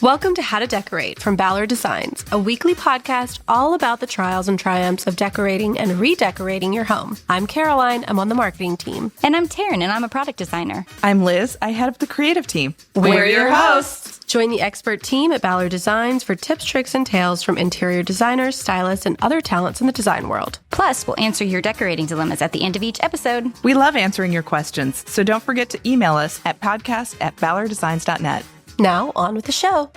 Welcome to How to Decorate from Ballard Designs, a weekly podcast all about the trials and triumphs of decorating and redecorating your home. I'm Caroline. I'm on the marketing team. And I'm Taryn, and I'm a product designer. I'm Liz. I head up the creative team. We're your hosts. Join the expert team at Ballard Designs for tips, tricks, and tales from interior designers, stylists, and other talents in the design world. Plus, we'll answer your decorating dilemmas at the end of each episode. We love answering your questions, so don't forget to email us at podcast@ballarddesigns.net. Now, on with the show.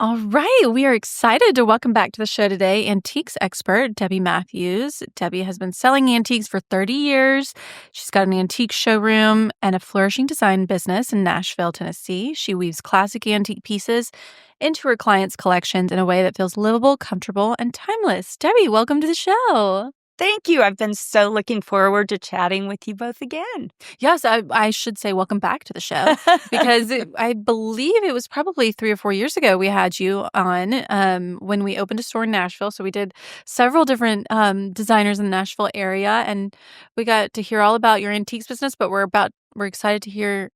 All right, we are excited to welcome back to the show today antiques expert Debbie Mathews. Debbie has been selling antiques for 30 years. She's got an antique showroom and a flourishing design business in Nashville, Tennessee. She weaves classic antique pieces into her clients' collections in a way that feels livable, comfortable, and timeless. Debbie, welcome to the show. Thank you. I've been so looking forward to chatting with you both again. Yes, I should say welcome back to the show because I believe it was probably 3 or 4 years ago we had you on when we opened a store in Nashville. So we did several different designers in the Nashville area, and we got to hear all about your antiques business. But we're excited to hear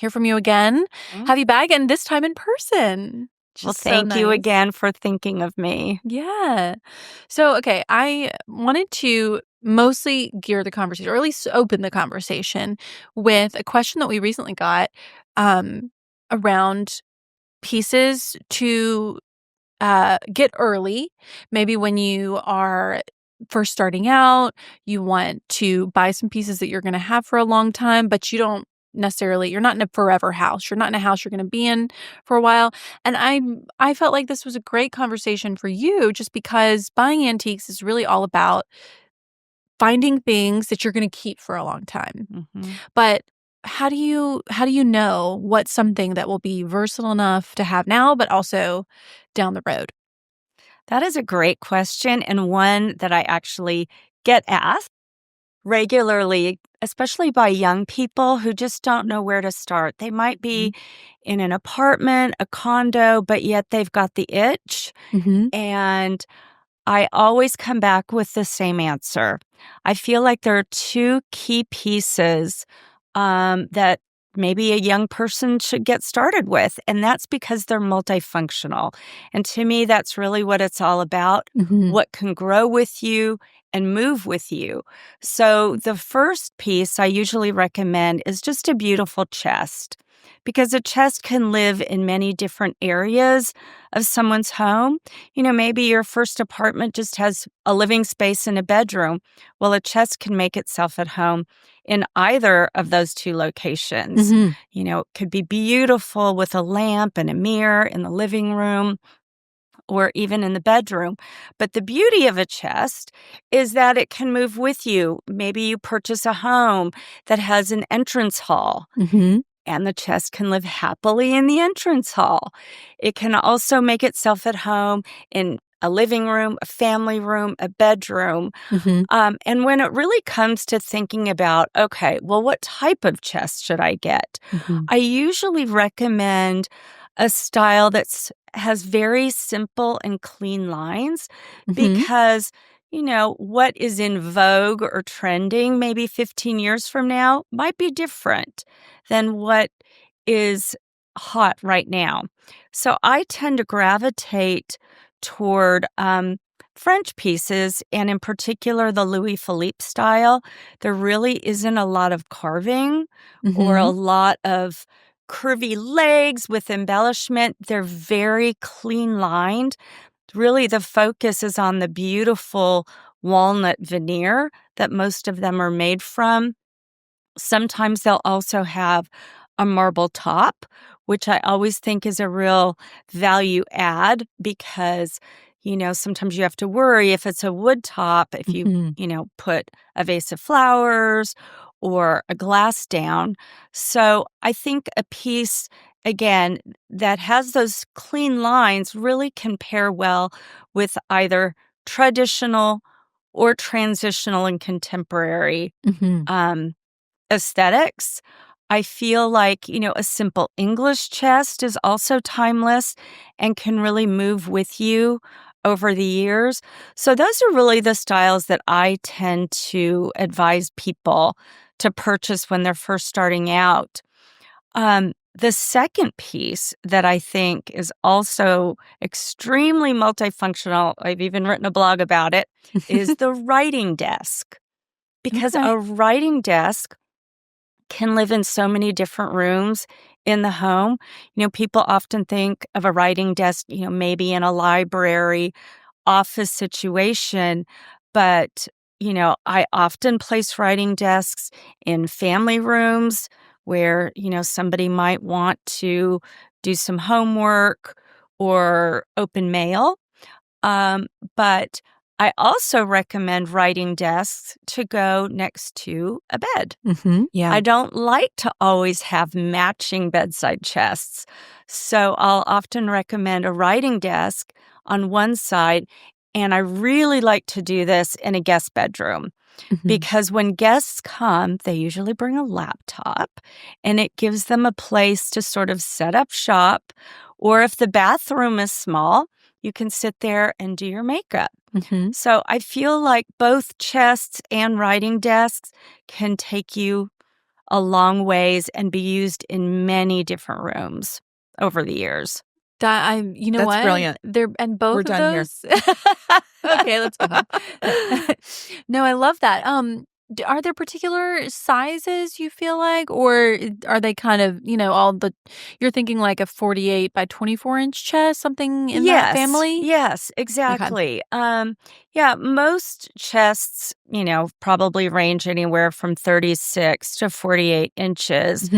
from you again, have you back, and this time in person. Well, thank you again for thinking of me. Yeah. So, okay, I wanted to mostly gear the conversation, or at least open the conversation with a question that we recently got around pieces to get early. Maybe when you are first starting out, you want to buy some pieces that you're going to have for a long time, but you're not in a forever house. You're not in a house you're going to be in for a while. And I felt like this was a great conversation for you just because buying antiques is really all about finding things that you're going to keep for a long time. Mm-hmm. But how do you know what's something that will be versatile enough to have now, but also down the road? That is a great question, and one that I actually get asked regularly, especially by young people who just don't know where to start. They might be in an apartment, a condo, but yet they've got the itch. Mm-hmm. And I always come back with the same answer. I feel like there are 2 key pieces that maybe a young person should get started with, and that's because they're multifunctional. And to me, that's really what it's all about, what can grow with you and move with you. So the first piece I usually recommend is just a beautiful chest, because a chest can live in many different areas of someone's home. Maybe your first apartment just has a living space and a bedroom. Well, a chest can make itself at home in either of those 2 locations. Mm-hmm. It could be beautiful with a lamp and a mirror in the living room, or even in the bedroom. But the beauty of a chest is that it can move with you. Maybe you purchase a home that has an entrance hall, and the chest can live happily in the entrance hall. It can also make itself at home in a living room, a family room, a bedroom. And when it really comes to thinking about, okay, well, what type of chest should I get? I usually recommend a style that has very simple and clean lines, because, what is in vogue or trending maybe 15 years from now might be different than what is hot right now. So I tend to gravitate toward French pieces, and in particular the Louis Philippe style. There really isn't a lot of carving or a lot of curvy legs with embellishment. They're very clean lined. Really, the focus is on the beautiful walnut veneer that most of them are made from. Sometimes they'll also have a marble top, which I always think is a real value add, because sometimes you have to worry if it's a wood top, if you, put a vase of flowers or a glass down. So I think a piece, again, that has those clean lines really can pair well with either traditional or transitional and contemporary aesthetics. I feel like, a simple English chest is also timeless and can really move with you over the years. So those are really the styles that I tend to advise people to purchase when they're first starting out. The second piece that I think is also extremely multifunctional, I've even written a blog about it, is the writing desk. Because Okay. a writing desk can live in so many different rooms in the home. People often think of a writing desk, maybe in a library, office situation, but I often place writing desks in family rooms where somebody might want to do some homework or open mail. um, but I also recommend writing desks to go next to a bed. Yeah. I don't like to always have matching bedside chests. So I'll often recommend a writing desk on one side. And I really like to do this in a guest bedroom because when guests come, they usually bring a laptop and it gives them a place to sort of set up shop. Or if the bathroom is small, you can sit there and do your makeup. So I feel like both chests and writing desks can take you a long ways and be used in many different rooms over the years. You know That's what? brilliant. And both We're of done here. those. Okay, let's go home. No, I love that. Are there particular sizes you feel like, or are they kind of, you're thinking like a 48 by 24-inch chest, something in that family? Yes, exactly. Yeah, most chests, probably range anywhere from 36 to 48 inches.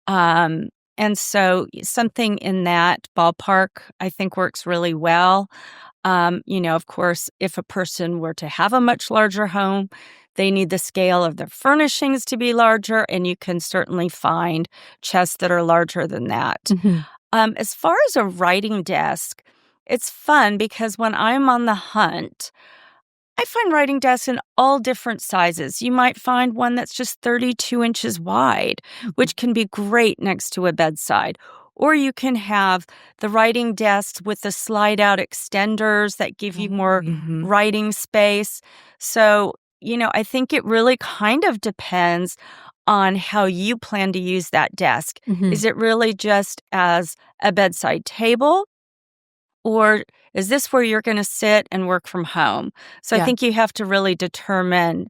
Um, and so something in that ballpark, I think works really well. Of course, if a person were to have a much larger home, they need the scale of their furnishings to be larger, and you can certainly find chests that are larger than that. As far as a writing desk, it's fun because when I'm on the hunt, I find writing desks in all different sizes. You might find one that's just 32 inches wide, which can be great next to a bedside. Or you can have the writing desks with the slide out extenders that give you more writing space. So, I think it really kind of depends on how you plan to use that desk. Is it really just as a bedside table? Or is this where you're going to sit and work from home? So I think you have to really determine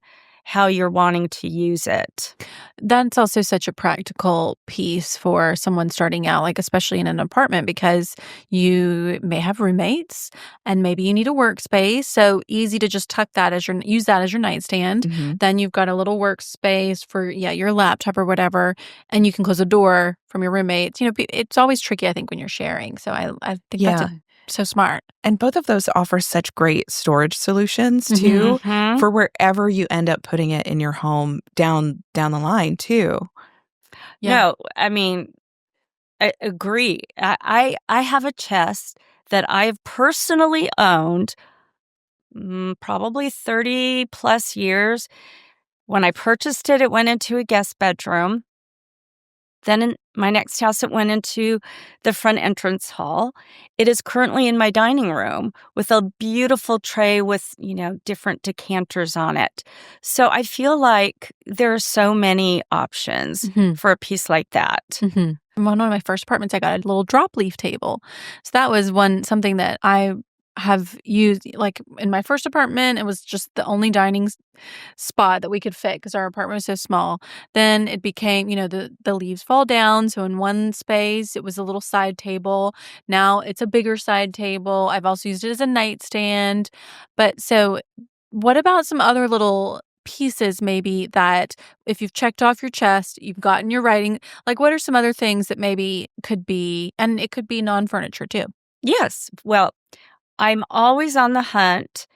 how you're wanting to use it. That's also such a practical piece for someone starting out, like especially in an apartment, because you may have roommates and maybe you need a workspace. So easy to just use that as your nightstand. Then you've got a little workspace for your laptop or whatever, and you can close the door from your roommates. It's always tricky, I think, when you're sharing. So I think that's so smart. And both of those offer such great storage solutions too, for wherever you end up putting it in your home down the line too. No, I mean, I agree. I have a chest that I've personally owned probably 30 plus years. When I purchased it, it went into a guest bedroom. Then in my next house, it went into the front entrance hall. It is currently in my dining room with a beautiful tray with, different decanters on it. So I feel like there are so many options for a piece like that. In one of my first apartments, I got a little drop leaf table. So that was something that I have used. Like in my first apartment, it was just the only dining spot that we could fit because our apartment was so small. Then it became, the leaves fall down. So in one space, it was a little side table. Now it's a bigger side table. I've also used it as a nightstand. But so what about some other little pieces maybe that if you've checked off your chest, you've gotten your writing, like what are some other things that maybe could be, and it could be non-furniture too? Yes. Well, I'm always on the hunt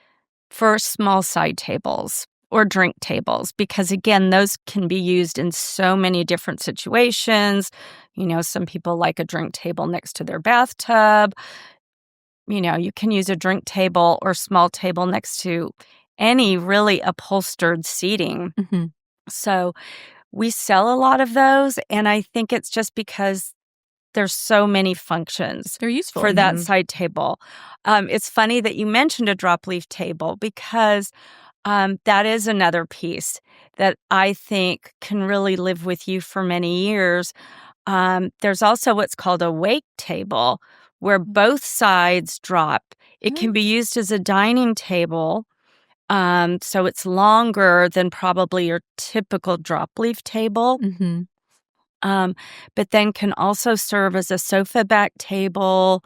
for small side tables or drink tables because, again, those can be used in so many different situations. Some people like a drink table next to their bathtub. You can use a drink table or small table next to any really upholstered seating. So we sell a lot of those, and I think it's just because there's so many functions They're useful for that side table. It's funny that you mentioned a drop leaf table because that is another piece that I think can really live with you for many years. There's also what's called a wake table, where both sides drop. It can be used as a dining table, so it's longer than probably your typical drop leaf table. But then can also serve as a sofa back table,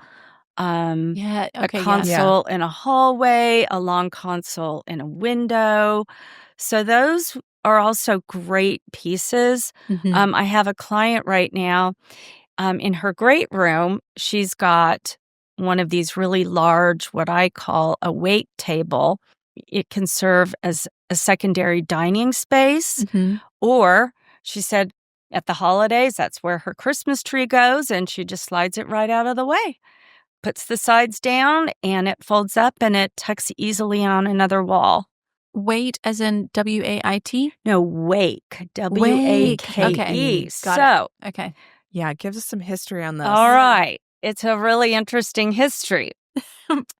a console in a hallway, a long console in a window. So those are also great pieces. I have a client right now in her great room. She's got one of these really large, what I call a wait table. It can serve as a secondary dining space, or she said at the holidays, that's where her Christmas tree goes, and she just slides it right out of the way, puts the sides down, and it folds up and it tucks easily on another wall. Wait, as in W-A-I-T? No, wake. W-A-K-E. Okay. So, okay. Yeah, give us some history on this. All right. It's a really interesting history.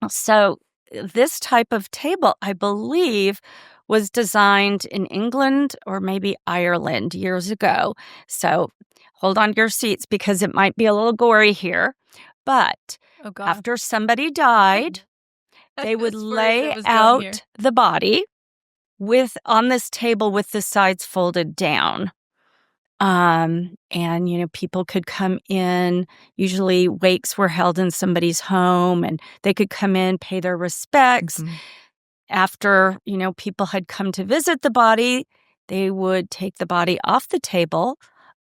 So, this type of table, I believe, was designed in England or maybe Ireland years ago. So, hold on to your seats because it might be a little gory here. But after somebody died, they would lay out the body on this table with the sides folded down. And, people could come in. Usually wakes were held in somebody's home, and they could come in, pay their respects. After, people had come to visit the body, they would take the body off the table,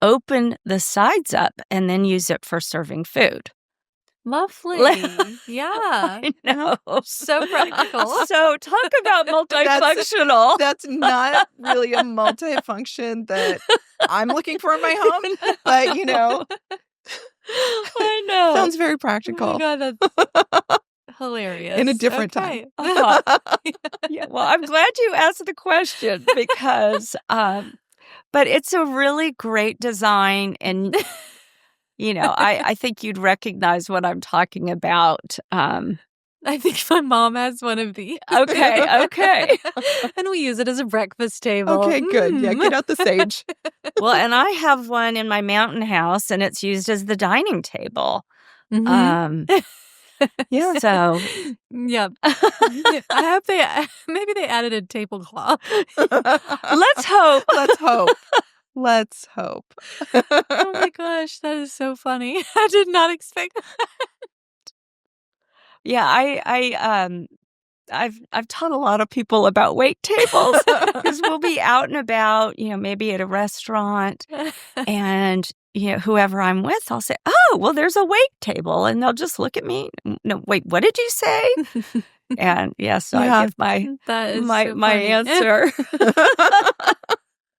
open the sides up, and then use it for serving food. Lovely. Yeah. I know. So practical. So talk about multifunctional. That's not really a multifunction that I'm looking for in my home, but I know. Sounds very practical. Oh my God, that's hilarious. In a different time. Yeah, well, I'm glad you asked the question because, but it's a really great design, and I think you'd recognize what I'm talking about. I think my mom has one of these. Okay. And we use it as a breakfast table. Okay, good. Yeah, get out the sage. Well, and I have one in my mountain house, and it's used as the dining table. Yeah. So, yep. I hope maybe they added a tablecloth. Let's hope. Let's hope. Oh my gosh, that is so funny. I did not expect that. Yeah, I've taught a lot of people about wait tables because we'll be out and about, maybe at a restaurant, and whoever I'm with, I'll say, "Oh, well, there's a wait table," and they'll just look at me. No, wait, what did you say? And so I give my answer.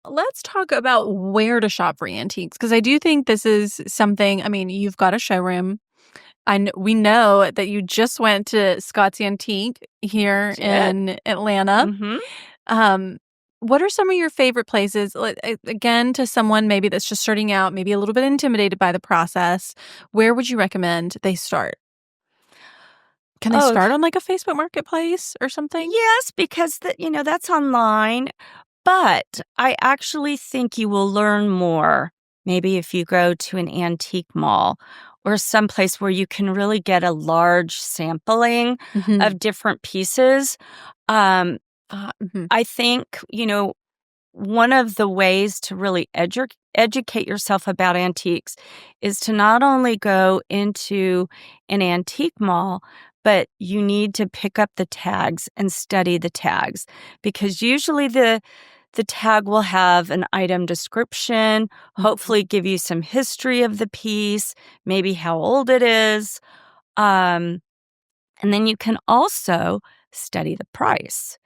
Let's talk about where to shop for antiques, because I do think this is something. I mean, you've got a showroom. We know that you just went to Scott's Antique here in Atlanta. What are some of your favorite places? Again, to someone maybe that's just starting out, maybe a little bit intimidated by the process, where would you recommend they start? Can they start on like a Facebook Marketplace or something? Yes, because that's online. But I actually think you will learn more maybe if you go to an antique mall or someplace where you can really get a large sampling of different pieces. I think, one of the ways to really educate yourself about antiques is to not only go into an antique mall, but you need to pick up the tags and study the tags, because usually the tag will have an item description, hopefully give you some history of the piece, maybe how old it is. And then you can also study the price.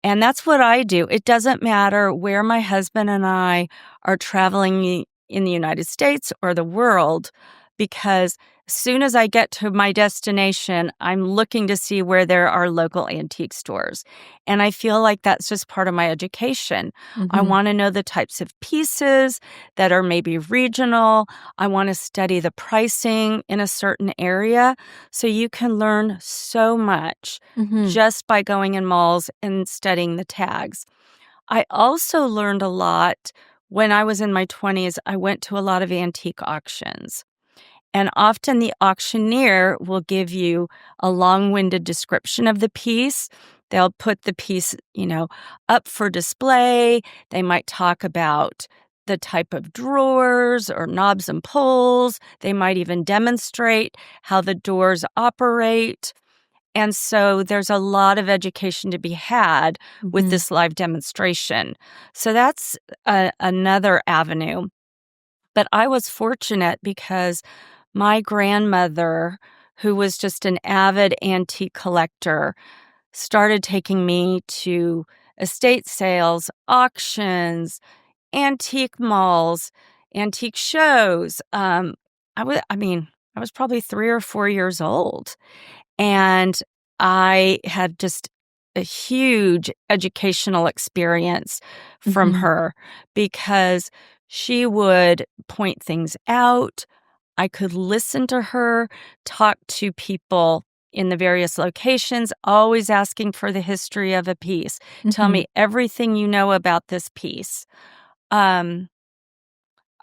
And that's what I do. It doesn't matter where my husband and I are traveling in the United States or the world, because as soon as I get to my destination, I'm looking to see where there are local antique stores. And I feel like that's just part of my education. I want to know the types of pieces that are maybe regional. I want to study the pricing in a certain area. So you can learn so much just by going in malls and studying the tags. I also learned a lot when I was in my 20s, I went to a lot of antique auctions. And often the auctioneer will give you a long-winded description of the piece. They'll put the piece, up for display. They might talk about the type of drawers or knobs and pulls. They might even demonstrate how the doors operate. And so there's a lot of education to be had with this live demonstration. So that's another avenue. But I was fortunate because my grandmother, who was just an avid antique collector, started taking me to estate sales, auctions, antique malls, antique shows. I was probably 3 or 4 years old. And I had just a huge educational experience from her because she would point things out. I could listen to her, talk to people in the various locations, always asking for the history of a piece. Tell me everything you know about this piece. I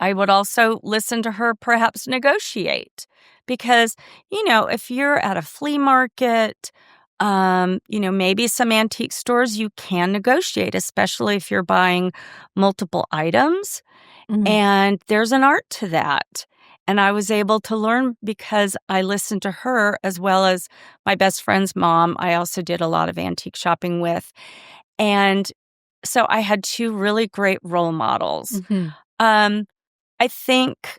would also listen to her perhaps negotiate because, if you're at a flea market, maybe some antique stores, you can negotiate, especially if you're buying multiple items. And there's an art to that. And I was able to learn because I listened to her as well as my best friend's mom. I also did a lot of antique shopping with. And so I had 2 really great role models. I think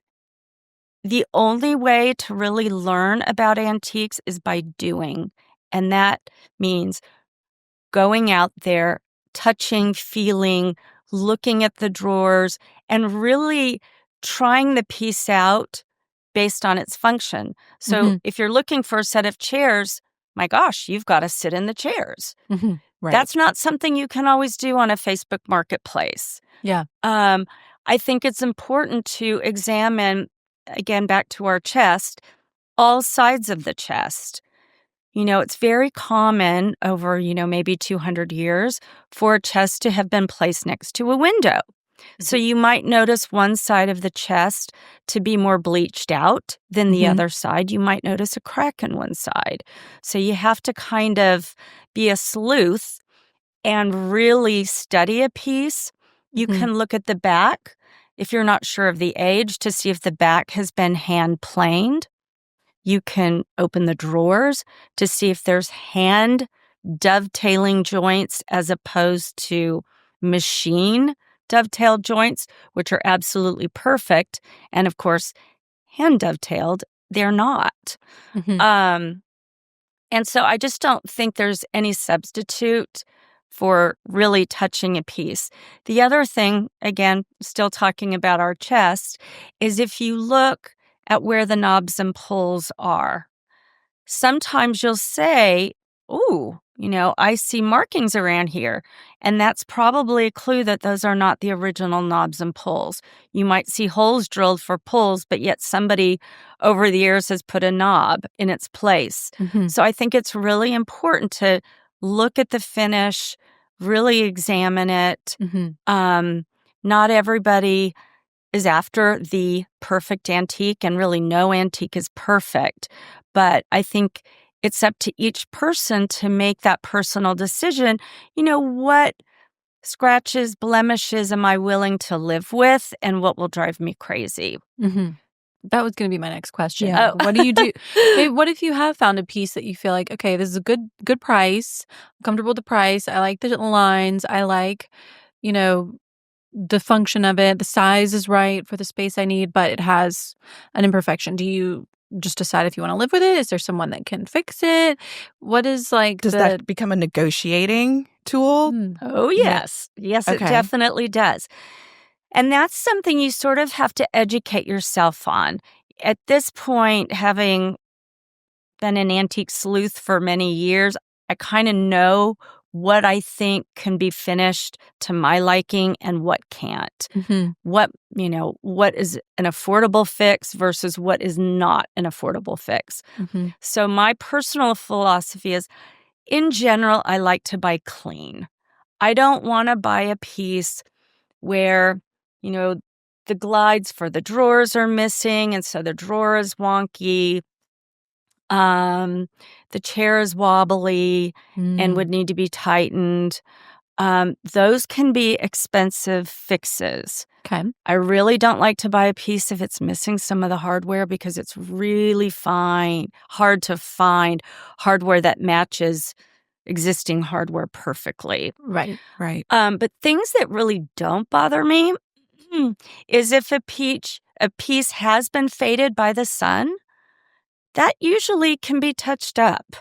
the only way to really learn about antiques is by doing. And that means going out there, touching, feeling, looking at the drawers, and really trying the piece out based on its function. So if you're looking for a set of chairs, my gosh, you've got to sit in the chairs. Right. That's not something you can always do on a Facebook marketplace. Yeah. I think it's important to examine, again, back to our chest, all sides of the chest. It's very common over, maybe 200 years for a chest to have been placed next to a window. So you might notice one side of the chest to be more bleached out than the other side. You might notice a crack in one side. So you have to kind of be a sleuth and really study a piece. You can look at the back if you're not sure of the age to see if the back has been hand planed. You can open the drawers to see if there's hand dovetailing joints as opposed to machine dovetailed joints, which are absolutely perfect. And of course, hand dovetailed, they're not. And so I just don't think there's any substitute for really touching a piece. The other thing, again, still talking about our chest, is if you look at where the knobs and pulls are, sometimes you'll say, ooh, I see markings around here. And that's probably a clue that those are not the original knobs and pulls. You might see holes drilled for pulls, but yet somebody over the years has put a knob in its place. So I think it's really important to look at the finish, really examine it. Not everybody is after the perfect antique, and really no antique is perfect. But I think it's up to each person to make that personal decision. What scratches, blemishes am I willing to live with, and what will drive me crazy? That was going to be my next question. Yeah. What do you do? Hey, what if you have found a piece that you feel like, okay, this is a good price. I'm comfortable with the price. I like the lines. I like, the function of it. The size is right for the space I need, but it has an imperfection. Do you just decide if you want to live with it? Is there someone that can fix it? What is Does that become a negotiating tool? Oh, yes. Yes, it definitely does. And that's something you sort of have to educate yourself on. At this point, having been an antique sleuth for many years, I kind of know what I think can be finished to my liking and what can't. What is an affordable fix versus what is not an affordable fix. So my personal philosophy is, in general, I like to buy clean. I don't want to buy a piece where, the glides for the drawers are missing, and so the drawer is wonky. The chair is wobbly and would need to be tightened. Those can be expensive fixes. Okay. I really don't like to buy a piece if it's missing some of the hardware because it's really hard to find hardware that matches existing hardware perfectly. Right. But things that really don't bother me is if a piece has been faded by the sun, that usually can be touched up.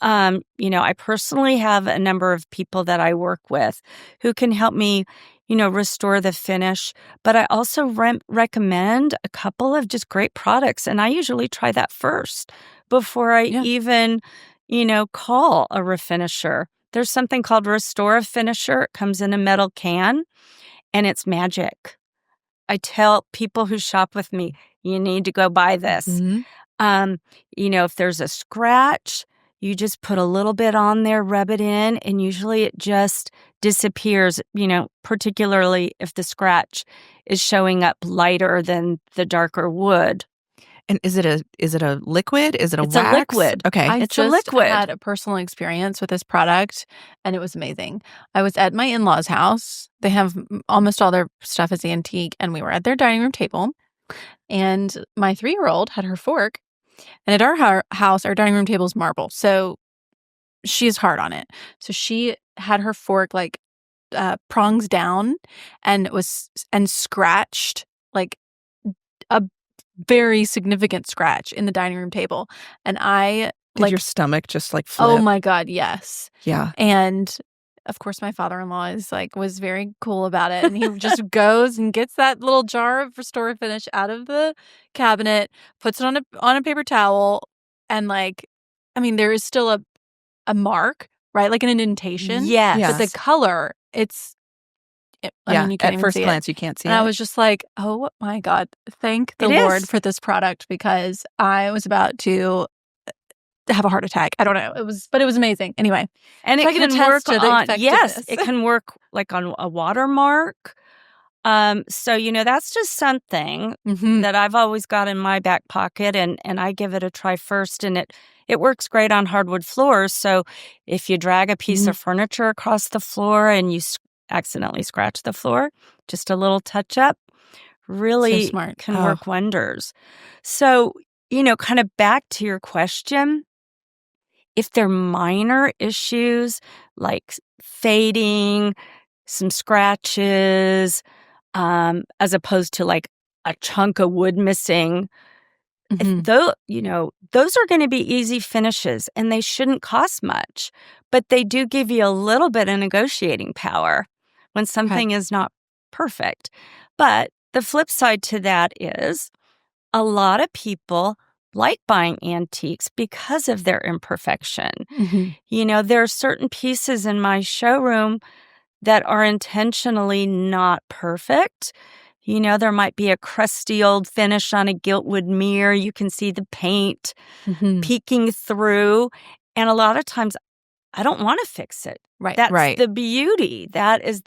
I personally have a number of people that I work with who can help me, restore the finish. But I also recommend a couple of just great products. And I usually try that first before I even, call a refinisher. There's something called Restore a Finisher. It comes in a metal can and it's magic. I tell people who shop with me, you need to go buy this. If there's a scratch, you just put a little bit on there, rub it in, and usually it just disappears, particularly if the scratch is showing up lighter than the darker wood. And is it a liquid? Is it a It's wax? a liquid. Okay. I It's just a liquid. had a personal experience with this product, and it was amazing. I was at my in-laws' house. They have almost all their stuff is antique, and we were at their dining room table. And my 3-year-old had her fork, and at our house, our dining room table is marble, so she is hard on it. So she had her fork prongs down, and scratched like a very significant scratch in the dining room table. And I Did your stomach just flip? Oh my God, yes. Yeah. And of course my father-in-law was very cool about it. And he just goes and gets that little jar of Restore Finish out of the cabinet, puts it on a paper towel, and there is still a mark, right? Like an indentation. Yes. But the color, you can't at even first see glance, it. you can't see And it. I was just like, oh my God, thank the Lord for this product, because I was about to have a heart attack. I don't know. It was amazing. Anyway. And so it can work to the on, effectiveness. it can work like on a watermark. So, that's just something that I've always got in my back pocket, and I give it a try first. And it works great on hardwood floors. So if you drag a piece of furniture across the floor and you accidentally scratch the floor, just a little touch up really can work wonders. So, kind of back to your question, if they're minor issues like fading, some scratches, as opposed to like a chunk of wood missing, those are going to be easy finishes and they shouldn't cost much, but they do give you a little bit of negotiating power when something is not perfect. But the flip side to that is a lot of people like buying antiques because of their imperfection. There are certain pieces in my showroom that are intentionally not perfect. There might be a crusty old finish on a giltwood mirror. You can see the paint peeking through. And a lot of times, I don't want to fix it. Right. That's the beauty. That is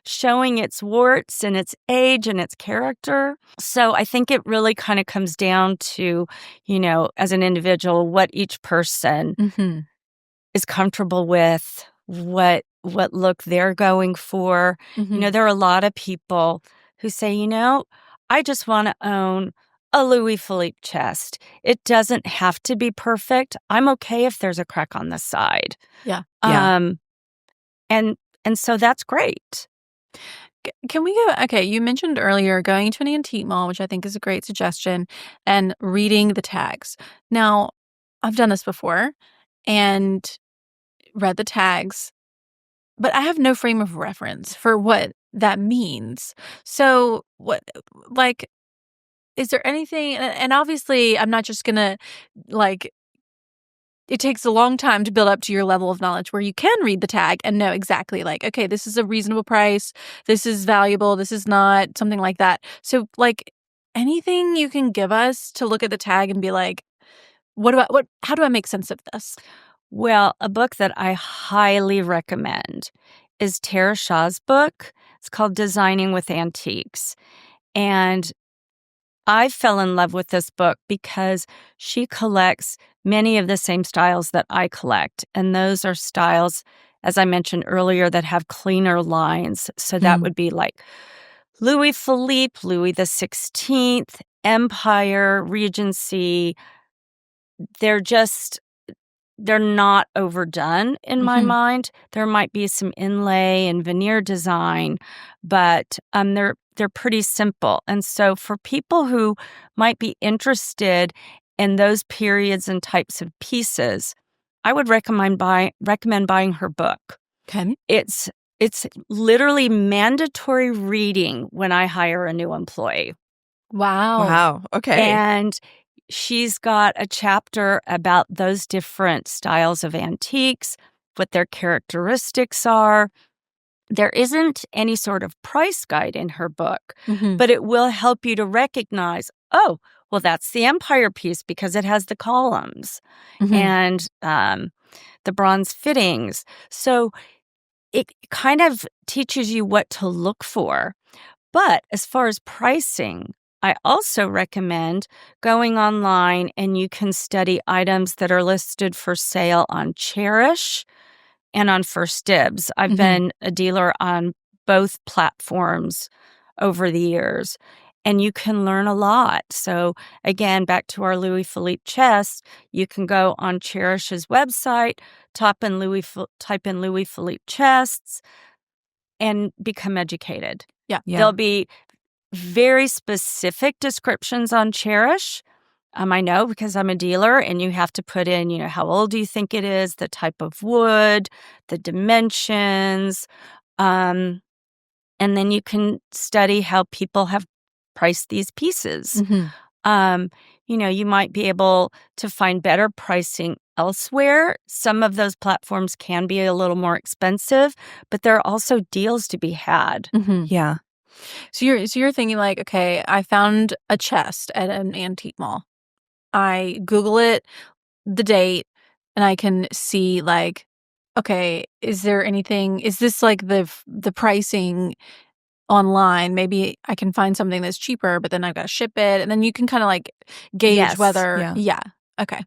showing its warts and its age and its character. So I think it really kind of comes down to, as an individual, what each person is comfortable with, what look they're going for. There are a lot of people who say, I just want to own a Louis Philippe chest. It doesn't have to be perfect. I'm okay if there's a crack on the side. Yeah. And so that's great. Can we go? Okay, you mentioned earlier going to an antique mall, which I think is a great suggestion, and reading the tags. Now, I've done this before and read the tags, but I have no frame of reference for what that means. So, is there anything? And obviously, I'm not just gonna it takes a long time to build up to your level of knowledge where you can read the tag and know exactly okay, this is a reasonable price, this is valuable, this is not, something like that. So anything you can give us to look at the tag and be like, how do I make sense of this? Well, a book that I highly recommend is Tara Shaw's book, It's called Designing with Antiques. And I fell in love with this book because she collects many of the same styles that I collect. And those are styles, as I mentioned earlier, that have cleaner lines. So that would be like Louis Philippe, Louis XVI, Empire, Regency. They're not overdone in my mind. There might be some inlay and veneer design, but they're pretty simple. And so for people who might be interested in those periods and types of pieces, I would recommend buying her book. Okay. It's literally mandatory reading when I hire a new employee. Wow. Okay. And she's got a chapter about those different styles of antiques, what their characteristics are. There isn't any sort of price guide in her book, but it will help you to recognize, oh, well, that's the Empire piece because it has the columns and the bronze fittings. So it kind of teaches you what to look for. But as far as pricing, I also recommend going online and you can study items that are listed for sale on Cherish and on First Dibs. I've been a dealer on both platforms over the years, and you can learn a lot. So again, back to our Louis Philippe chest, you can go on Cherish's website, type in Louis Philippe chests, and become educated. Yeah. There'll be very specific descriptions on Cherish. I know because I'm a dealer, and you have to put in, how old do you think it is, the type of wood, the dimensions, and then you can study how people have priced these pieces. You might be able to find better pricing elsewhere. Some of those platforms can be a little more expensive, but there are also deals to be had. Yeah. So you're thinking like, okay, I found a chest at an antique mall. I Google it, the date, and I can see like, okay, is this like the pricing online? Maybe I can find something that's cheaper, but then I've got to ship it. And then you can kind of like gauge whether, Okay.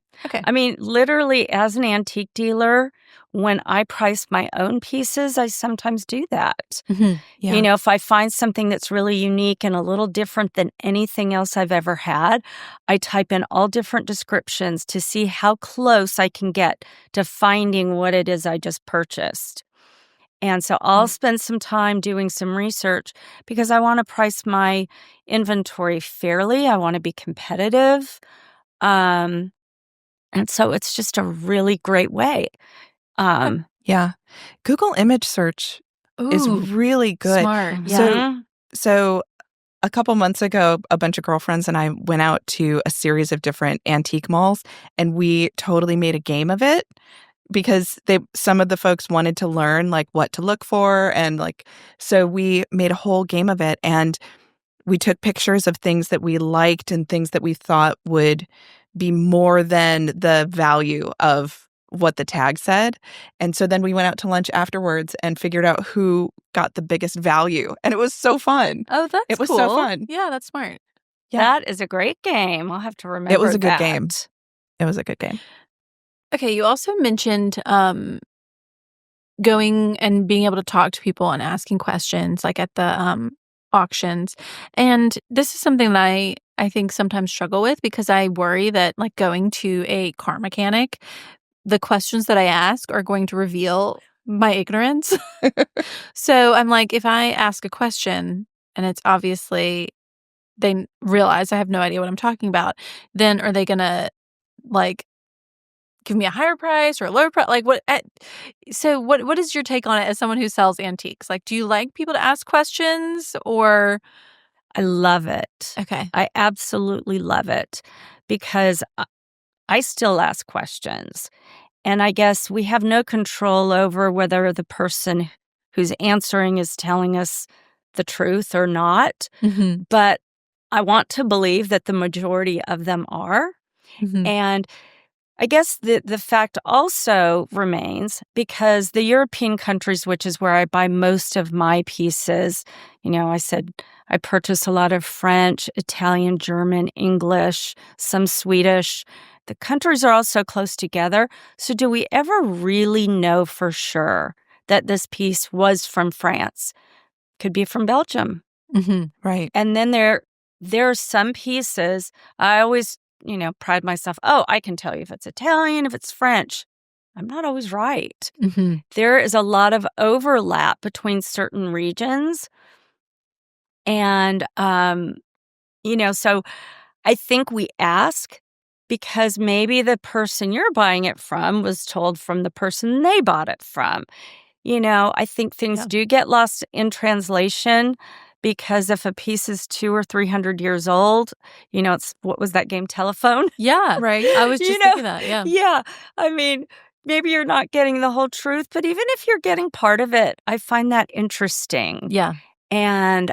I mean, literally as an antique dealer, when I price my own pieces, I sometimes do that. If I find something that's really unique and a little different than anything else I've ever had, I type in all different descriptions to see how close I can get to finding what it is I just purchased. And so I'll spend some time doing some research because I want to price my inventory fairly. I want to be competitive. And so it's just a really great way. Yeah. Google image search is really good. Smart. So a couple months ago, a bunch of girlfriends and I went out to a series of different antique malls, and we totally made a game of it because some of the folks wanted to learn like what to look for, and so we made a whole game of it, and we took pictures of things that we liked and things that we thought would be more than the value of what the tag said. And so then we went out to lunch afterwards and figured out who got the biggest value. And it was so fun. Oh, that's It was cool. so fun. Yeah, that's smart. Yeah. That is a great game. I'll have to remember It was a good that. game. It was a good game. Okay, you also mentioned going and being able to talk to people and asking questions like at the auctions. And this is something that I think sometimes struggle with because I worry that like going to a car mechanic, the questions that I ask are going to reveal my ignorance. So I'm like, if I ask a question and it's obviously they realize I have no idea what I'm talking about, then are they going to like give me a higher price or a lower price? Like what? So what is your take on it as someone who sells antiques? Like, do you like people to ask questions or? I love it. Okay. I absolutely love it because I still ask questions. And I guess we have no control over whether the person who's answering is telling us the truth or not. But I want to believe that the majority of them are. And I guess the fact also remains because the European countries, which is where I buy most of my pieces, I said I purchase a lot of French, Italian, German, English, some Swedish. The countries are all so close together. So do we ever really know for sure that this piece was from France? Could be from Belgium. Right. And then there are some pieces I always pride myself, I can tell you if it's Italian, if it's French. I'm not always right. There is a lot of overlap between certain regions. And, so I think we ask because maybe the person you're buying it from was told from the person they bought it from. I think things do get lost in translation because if a piece is 200 or 300 years old, it's what was that game, Telephone? Yeah. Right. I was just thinking that. Yeah. Yeah. I mean, maybe you're not getting the whole truth, but even if you're getting part of it, I find that interesting. Yeah. And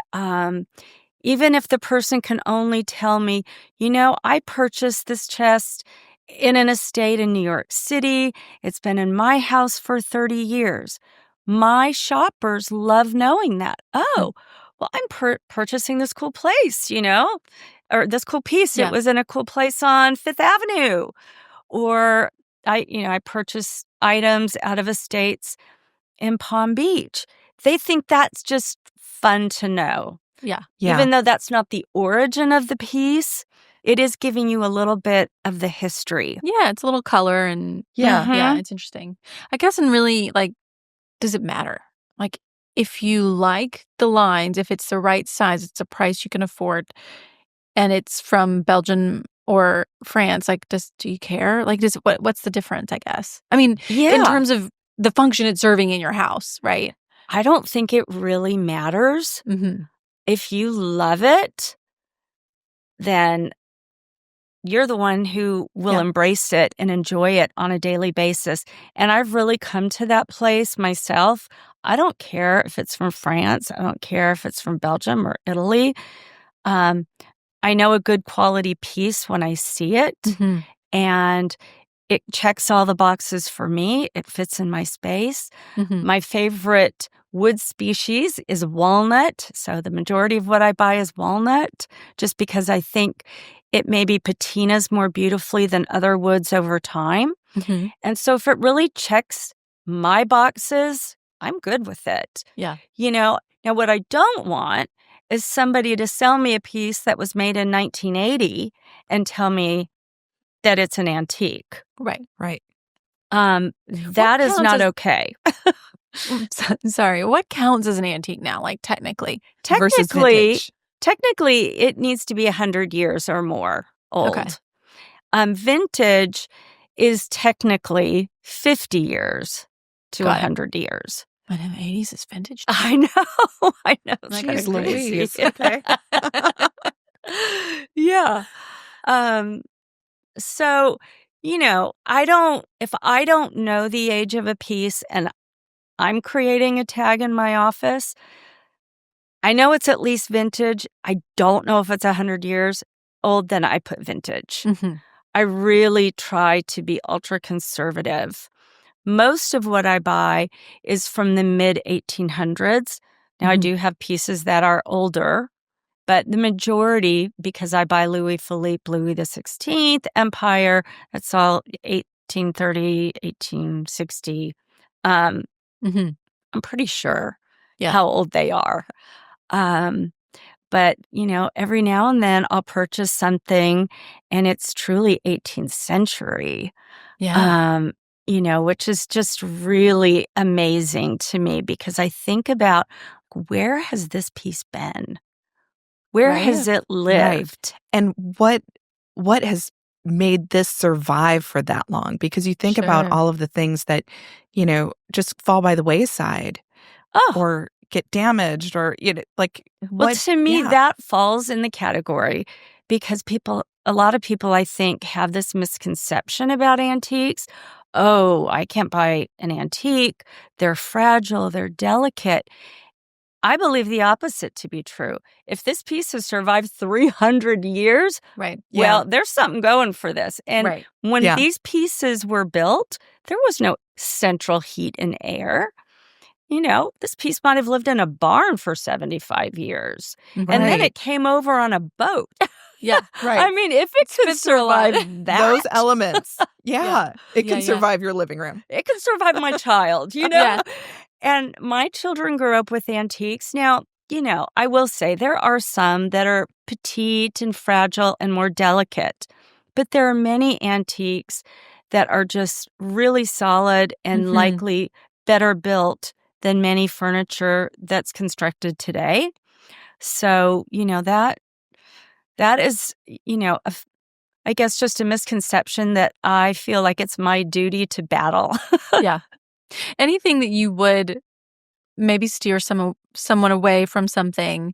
even if the person can only tell me, I purchased this chest in an estate in New York City. It's been in my house for 30 years. My shoppers love knowing that. Oh, well, I'm purchasing this cool place, or this cool piece. Yeah. It was in a cool place on Fifth Avenue. Or I purchase items out of estates in Palm Beach. They think that's just fun to know. Yeah. Even though that's not the origin of the piece, it is giving you a little bit of the history. Yeah. It's a little color and yeah, it's interesting. I guess and really does it matter? Like if you like the lines, if it's the right size, it's a price you can afford, and it's from Belgium or France, do you care? What's the difference, I guess? I mean, in terms of the function it's serving in your house, right? I don't think it really matters. If you love it, then you're the one who will embrace it and enjoy it on a daily basis. And I've really come to that place myself. I don't care if it's from France. I don't care if it's from Belgium or Italy. I know a good quality piece when I see it, and it checks all the boxes for me. It fits in my space. My favorite wood species is walnut. So the majority of what I buy is walnut, just because I think it maybe patinas more beautifully than other woods over time. And so if it really checks my boxes, I'm good with it. Yeah. Now what I don't want is somebody to sell me a piece that was made in 1980 and tell me that it's an antique. Right. That is not okay. Sorry. What counts as an antique now, technically? Versus vintage. Technically, it needs to be 100 years or more old. Okay. Vintage is technically 50 years to 100 years. But in the 80s, it's vintage. I know. Jeez Louise. Okay. Yeah. So, if I don't know the age of a piece and I'm creating a tag in my office, I know it's at least vintage. I don't know if it's 100 years old, then I put vintage. I really try to be ultra conservative. Most of what I buy is from the mid 1800s. Now, I do have pieces that are older, but the majority, because I buy Louis Philippe, Louis XVI, Empire, that's all 1830, 1860. I'm pretty sure how old they are. But, every now and then I'll purchase something and it's truly 18th century. Yeah. Which is just really amazing to me because I think about where has this piece been? Where has it lived? And what has made this survive for that long? Because you think about all of the things that, just fall by the wayside or get damaged or, Well, to me, that falls in the category because a lot of people, I think, have this misconception about antiques. Oh, I can't buy an antique. They're fragile. They're delicate. I believe the opposite to be true. If this piece has survived 300 years, Right. well, there's something going for this. And Right. when Yeah. these pieces were built, there was no central heat and air. This piece might have lived in a barn for 75 years. And then Right. it came over on a boat. Yeah. Right. I mean, if it could been through a lot. survive that, Those elements. Yeah. It can Yeah. survive your living room. it can survive my child, Yeah. And my children grew up with antiques. Now, I will say there are some that are petite and fragile and more delicate, but there are many antiques that are just really solid and Mhm. likely better built than many furniture that's constructed today. So, that is, I guess just a misconception that I feel like it's my duty to battle. Yeah. Anything that you would maybe steer someone away from something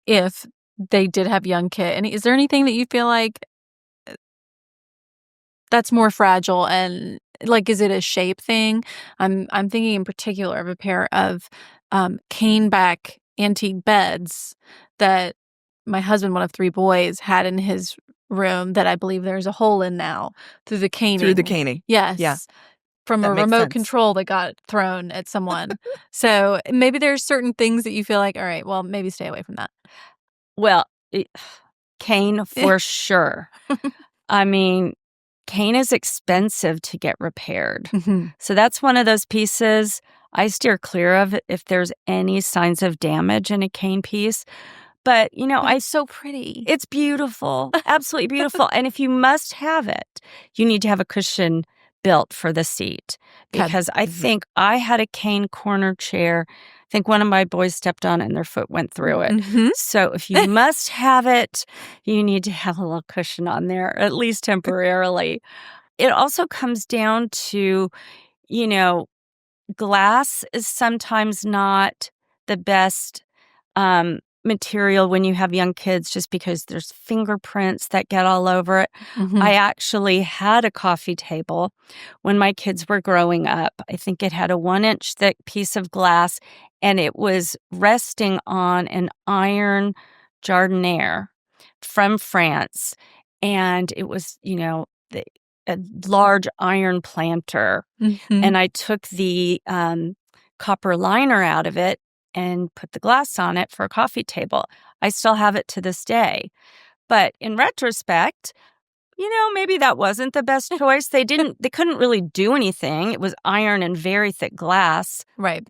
if they did have young kids? Is there anything that you feel like that's more fragile, and like, is it a shape thing? I'm thinking in particular of a pair of cane back antique beds that my husband, one of 3 boys, had in his room that I believe there's a hole in now through the caning. Through the caning. Yes. Yeah. From That a makes remote sense. control that got thrown at someone. So maybe there's certain things that you feel like, all right, well, maybe stay away from that. Well, cane for sure. I mean, cane is expensive to get repaired. So that's one of those pieces I steer clear of if there's any signs of damage in a cane piece. But, It's so pretty. it's beautiful, absolutely beautiful. And if you must have it, you need to have a cushion built for the seat. Okay. Because I think I had a cane corner chair. I think one of my boys stepped on it and their foot went through it. Mhm. So if you must have it, you need to have a little cushion on there, at least temporarily. It also comes down to, glass is sometimes not the best material when you have young kids, just because there's fingerprints that get all over it. Mhm. I actually had a coffee table when my kids were growing up. I think it had a 1-inch thick piece of glass, and it was resting on an iron jardiniere from France. And it was, a large iron planter. Mhm. And I took the copper liner out of it and put the glass on it for a coffee table. I still have it to this day. But in retrospect, maybe that wasn't the best choice. They couldn't really do anything. It was iron and very thick glass. Right.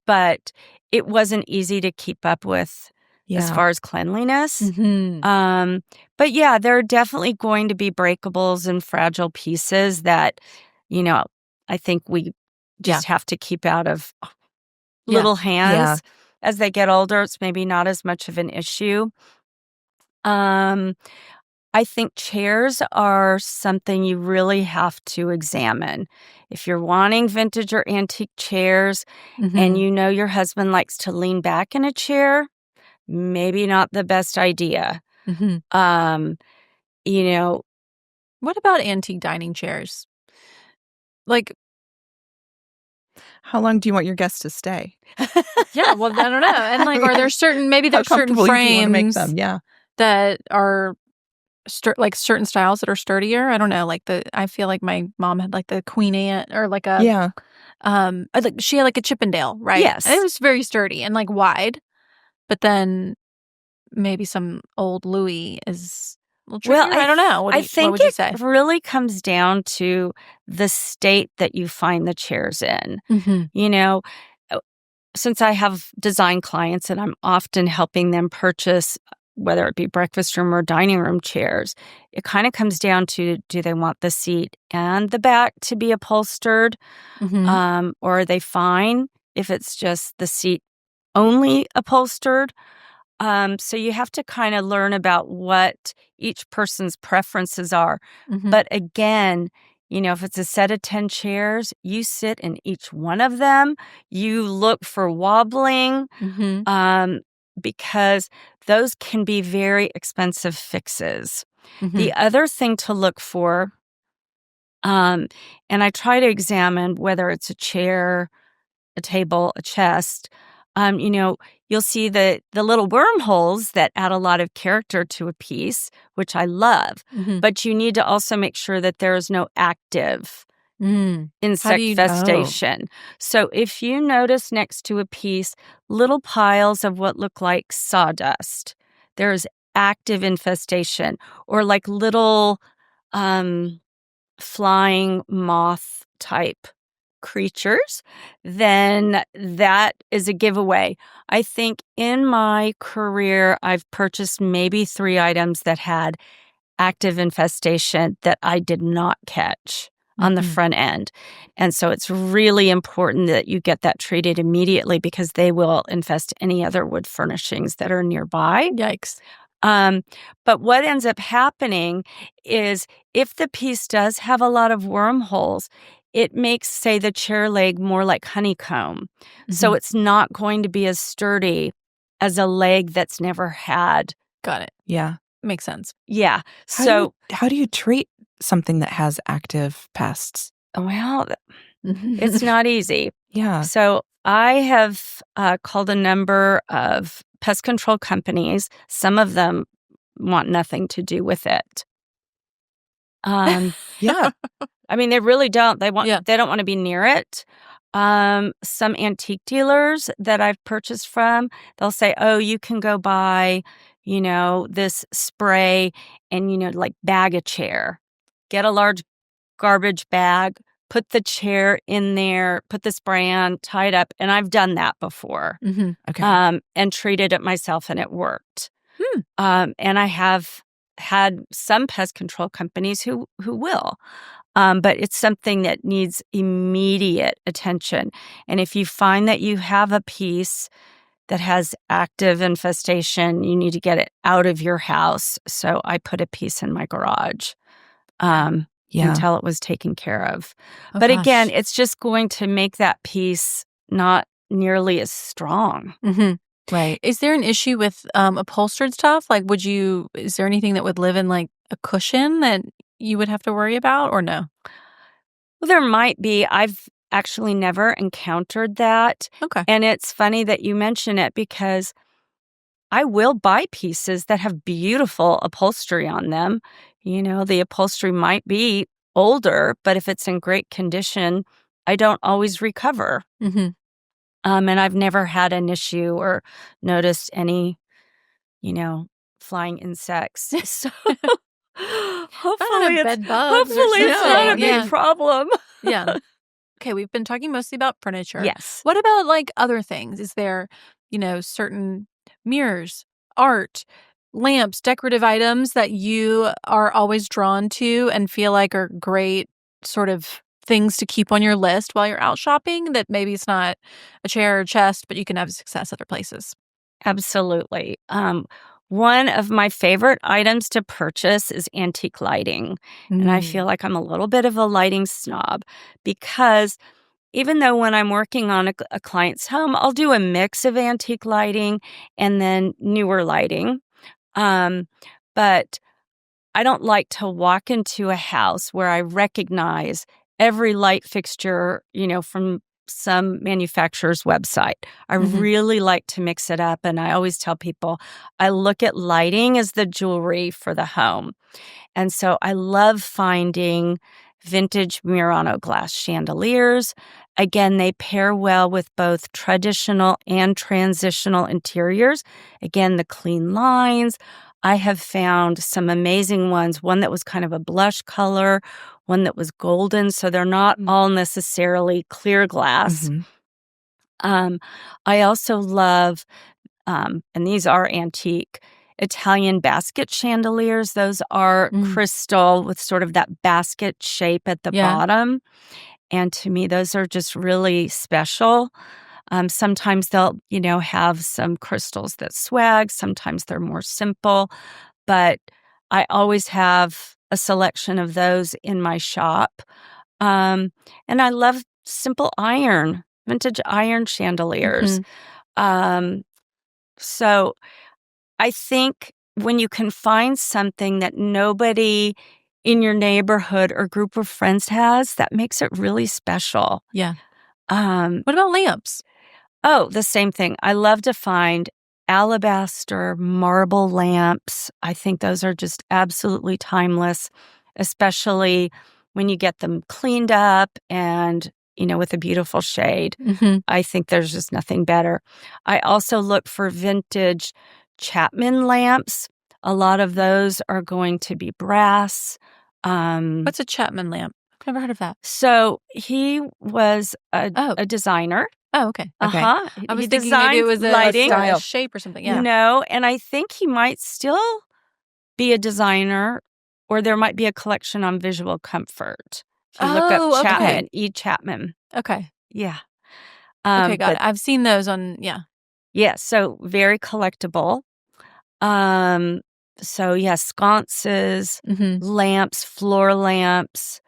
But it wasn't easy to keep up with as far as cleanliness. Mhm. But yeah, there are definitely going to be breakables and fragile pieces that, I think we just have to keep out of little hands. As they get older, it's maybe not as much of an issue. I think chairs are something you really have to examine. If you're wanting vintage or antique chairs Mhm. and your husband likes to lean back in a chair, maybe not the best idea. Mhm. What about antique dining chairs? Like, How long do you want your guests to stay? yeah, well, I don't know. And like, are there certain, maybe How there's certain comfortable do you want to make frames them? Yeah. that are like certain styles that are sturdier? I don't know. Like I feel like my mom had like the Queen Ant, or like a, Yeah. like she had like a Chippendale, right? Yes. And it was very sturdy and like wide, but then maybe some old Louis is a little trickier. Well, I don't know. What I think would you say? it really comes down to the state that you find the chairs in. Mhm. Since I have design clients and I'm often helping them purchase, whether it be breakfast room or dining room chairs, it kind of comes down to, do they want the seat and the back to be upholstered? Mhm. Or are they fine if it's just the seat only upholstered? So you have to kind of learn about what each person's preferences are. Mhm. But again, if it's a set of 10 chairs, you sit in each one of them. You look for wobbling, Mhm. because those can be very expensive fixes. Mhm. The other thing to look for, and I try to examine whether it's a chair, a table, a chest, You'll see the little wormholes that add a lot of character to a piece, which I love. Mhm. But you need to also make sure that there is no active How insect do you infestation. So if you notice next to a piece little piles of what look like sawdust, there's active infestation, or like little flying moth type creatures, then that is a giveaway. I think in my career, I've purchased maybe 3 items that had active infestation that I did not catch on the Mhm. front end. And so it's really important that you get that treated immediately, because they will infest any other wood furnishings that are nearby. Yikes. But what ends up happening is, if the piece does have a lot of wormholes, it makes, say, the chair leg more like honeycomb. So Mhm. it's not going to be as sturdy as a leg that's never had. Got it. Yeah. Makes sense. Yeah. So how do you treat something that has active pests? Well, it's not easy. Yeah. So I have called a number of pest control companies. Some of them want nothing to do with it. Yeah. I mean, they really don't. They Yeah. don't want to be near it. Some antique dealers that I've purchased from, they'll say, "Oh, you can go buy, this spray and like bag a chair. Get a large garbage bag, put the chair in there, put the spray on, tie it up." And I've done that before. Mhm. Okay. And treated it myself, and it worked. Hmm. And I have had some pest control companies who will. But it's something that needs immediate attention. And if you find that you have a piece that has active infestation, you need to get it out of your house. So I put a piece in my garage Yeah. until it was taken care of. Oh, But again, gosh. it's just going to make that piece not nearly as strong. Mhm. Right. Is there an issue with upholstered stuff? Like, is there anything that would live in like a cushion that you would have to worry about, or no? Well, there might be. I've actually never encountered that. Okay. And it's funny that you mention it, because I will buy pieces that have beautiful upholstery on them. The upholstery might be older, but if it's in great condition, I don't always recover. Mm-hmm. And I've never had an issue or noticed any, flying insects. So hopefully bed bugs or it's not a something. big Yeah. problem. Yeah. Okay, we've been talking mostly about furniture. Yes. What about like other things? Is there, certain mirrors, art, lamps, decorative items that you are always drawn to and feel like are great sort of things to keep on your list while you're out shopping, that maybe it's not a chair or chest, but you can have success other places? Absolutely. One of my favorite items to purchase is antique lighting. And I feel like I'm a little bit of a lighting snob, because even though when I'm working on a client's home, I'll do a mix of antique lighting and then newer lighting. But I don't like to walk into a house where I recognize every light fixture, from some manufacturer's website. I Mhm. really like to mix it up. And I always tell people I look at lighting as the jewelry for the home. And so I love finding vintage Murano glass chandeliers. Again, they pair well with both traditional and transitional interiors. Again, the clean lines. I have found some amazing ones, one that was kind of a blush color, one that was golden, so they're not all necessarily clear glass. Mhm. I also love, and these are antique, Italian basket chandeliers. Those are crystal with sort of that basket shape at the Yeah. bottom. And to me, those are just really special. Sometimes they'll, have some crystals that swag. Sometimes they're more simple. But I always have a selection of those in my shop. And I love simple vintage iron chandeliers. So I think when you can find something that nobody in your neighborhood or group of friends has, that makes it really special. Yeah. Um, What about lamps? Oh, the same thing. I love to find alabaster marble lamps. I think those are just absolutely timeless, especially when you get them cleaned up and, with a beautiful shade. Mm-hmm. I think there's just nothing better. I also look for vintage Chapman lamps. A lot of those are going to be brass. What's a Chapman lamp? I've never heard of that. So he was a designer. Oh, okay. Uh-huh. I was He thinking maybe it was designed a lighting. style shape or something. Yeah. No, and I think he might still be a designer, or there might be a collection on visual comfort. If you look Oh, up okay. Chapman, E. Chapman. Okay. Yeah. Okay, got it. I've seen those on, Yeah, so very collectible. So yeah, sconces, Mm-hmm. lamps, floor lamps.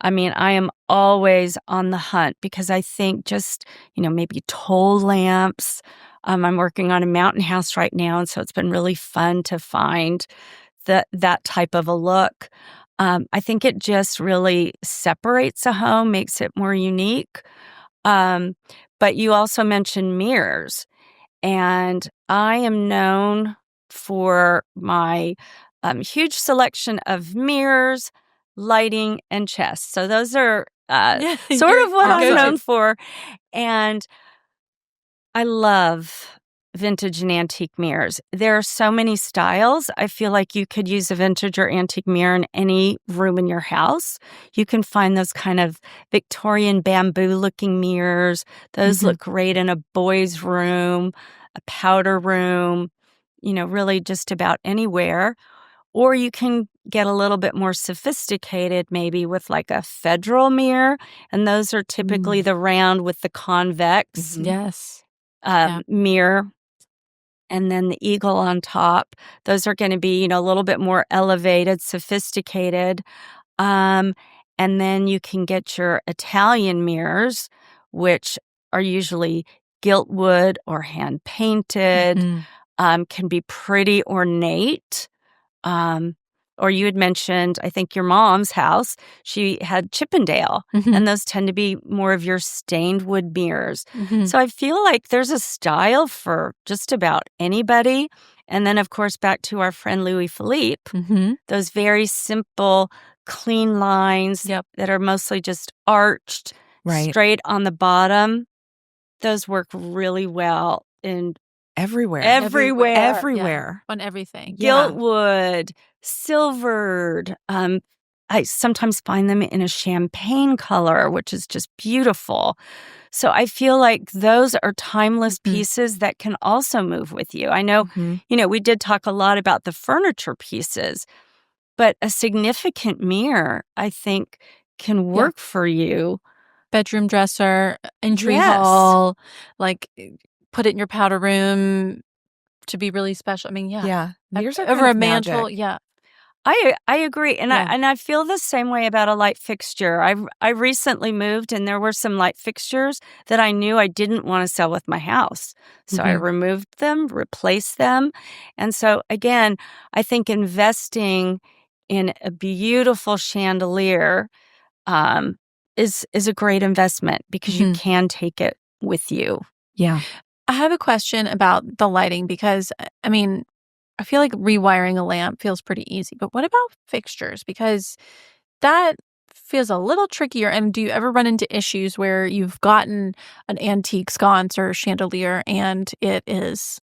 I mean, I am always on the hunt because I think just, maybe tall lamps. I'm working on a mountain house right now, and so it's been really fun to find that type of a look. I think it just really separates a home, makes it more unique. But you also mentioned mirrors, and I am known for my huge selection of mirrors, lighting, and chests. So those are sort of what I'm known for. And I love vintage and antique mirrors. There are so many styles. I feel like you could use a vintage or antique mirror in any room in your house. You can find those kind of Victorian bamboo-looking mirrors. Those look great in a boy's room, a powder room, really just about anywhere. Or you can get a little bit more sophisticated, maybe with like a federal mirror. And those are typically the round with the convex Yes. mirror. And then the eagle on top. Those are going to be, a little bit more elevated, sophisticated. And then you can get your Italian mirrors, which are usually gilt wood or hand painted, can be pretty ornate. Or you had mentioned, I think, your mom's house. She had Chippendale, and those tend to be more of your stained wood mirrors. So I feel like there's a style for just about anybody. And then, of course, back to our friend Louis Philippe, those very simple, clean lines that are mostly just arched, straight on the bottom. Those work really well in Everywhere. Yeah. On everything. Gilt wood, silvered. I sometimes find them in a champagne color, which is just beautiful. So I feel like those are timeless pieces that can also move with you. I know, we did talk a lot about the furniture pieces, but a significant mirror, I think, can work for you. Bedroom dresser, entry hall, like put it in your powder room to be really special. I mean, Mirrors are over kind a of mantle. magic. Yeah. I agree, and I feel the same way about a light fixture. I recently moved, and there were some light fixtures that I knew I didn't want to sell with my house, so I removed them, replaced them, and so again, I think investing in a beautiful chandelier is a great investment because you can take it with you. Yeah. I have a question about the lighting because, I mean, I feel like rewiring a lamp feels pretty easy, but what about fixtures? Because that feels a little trickier. And do you ever run into issues where you've gotten an antique sconce or chandelier and it is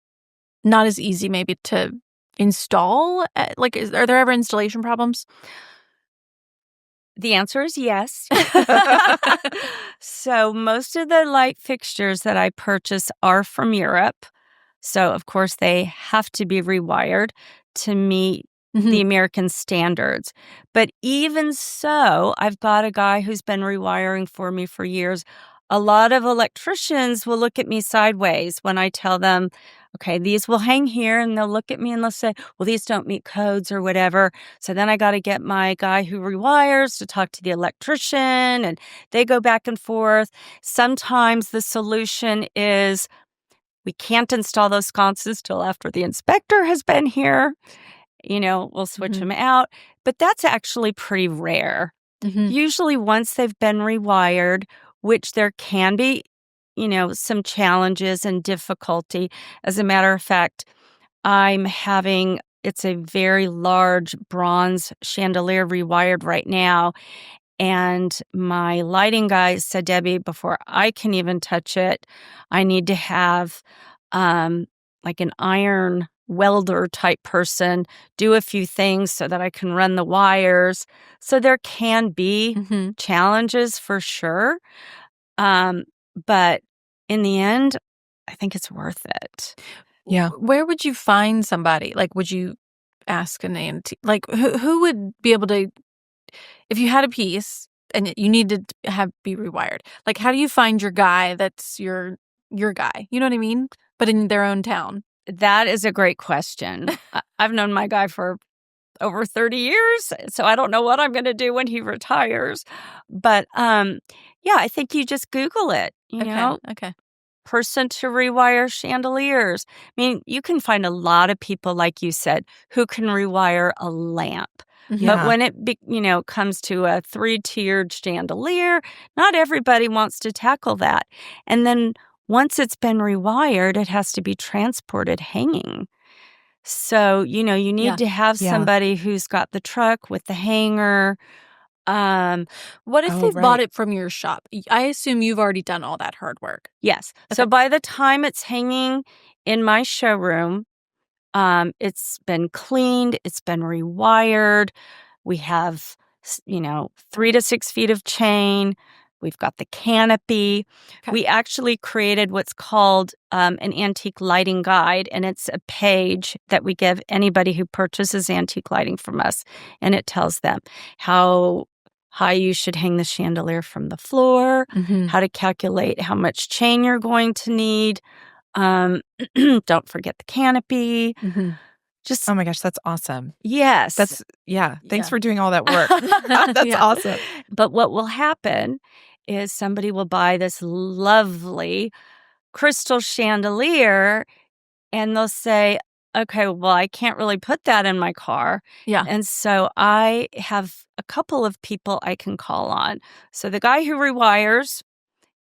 not as easy maybe to install? Are there ever installation problems? The answer is yes. So most of the light fixtures that I purchase are from Europe. So, of course, they have to be rewired to meet the American standards. But even so, I've got a guy who's been rewiring for me for years. A lot of electricians will look at me sideways when I tell them, okay, these will hang here, and they'll look at me and they'll say, well, these don't meet codes or whatever. So then I got to get my guy who rewires to talk to the electrician, and they go back and forth. Sometimes the solution is we can't install those sconces till after the inspector has been here. We'll switch them out. But that's actually pretty rare. Usually once they've been rewired, which there can be, some challenges and difficulty. As a matter of fact, it's a very large bronze chandelier rewired right now. And my lighting guy said, Debbie, before I can even touch it, I need to have like an iron welder type person do a few things so that I can run the wires. So there can be challenges for sure. But in the end, I think it's worth it. Yeah. Where would you find somebody? Like, would you ask an auntie? Like, who would be able to, if you had a piece and you needed to be rewired, like, how do you find your guy that's your guy? You know what I mean? But in their own town. That is a great question. I've known my guy for over 30 years, so I don't know what I'm going to do when he retires. But yeah, I think you just Google it, you know? Okay. Person to rewire chandeliers. I mean, you can find a lot of people, like you said, who can rewire a lamp. Yeah. But when it comes to a 3-tiered chandelier, not everybody wants to tackle that. And then once it's been rewired, it has to be transported hanging. So, you need to have somebody who's got the truck with the hanger. What if they've bought it from your shop? I assume you've already done all that hard work. Yes. Okay. So by the time it's hanging in my showroom, it's been cleaned, it's been rewired. We have, 3 to 6 feet of chain. We've got the canopy. Okay. We actually created what's called an antique lighting guide, and it's a page that we give anybody who purchases antique lighting from us, and it tells them how high you should hang the chandelier from the floor, how to calculate how much chain you're going to need. Don't forget the canopy. Oh my gosh, that's awesome. Yes. Thanks for doing all that work. That's awesome. But what will happen is somebody will buy this lovely crystal chandelier and they'll say, okay, well, I can't really put that in my car. Yeah. And so I have a couple of people I can call on. So the guy who rewires,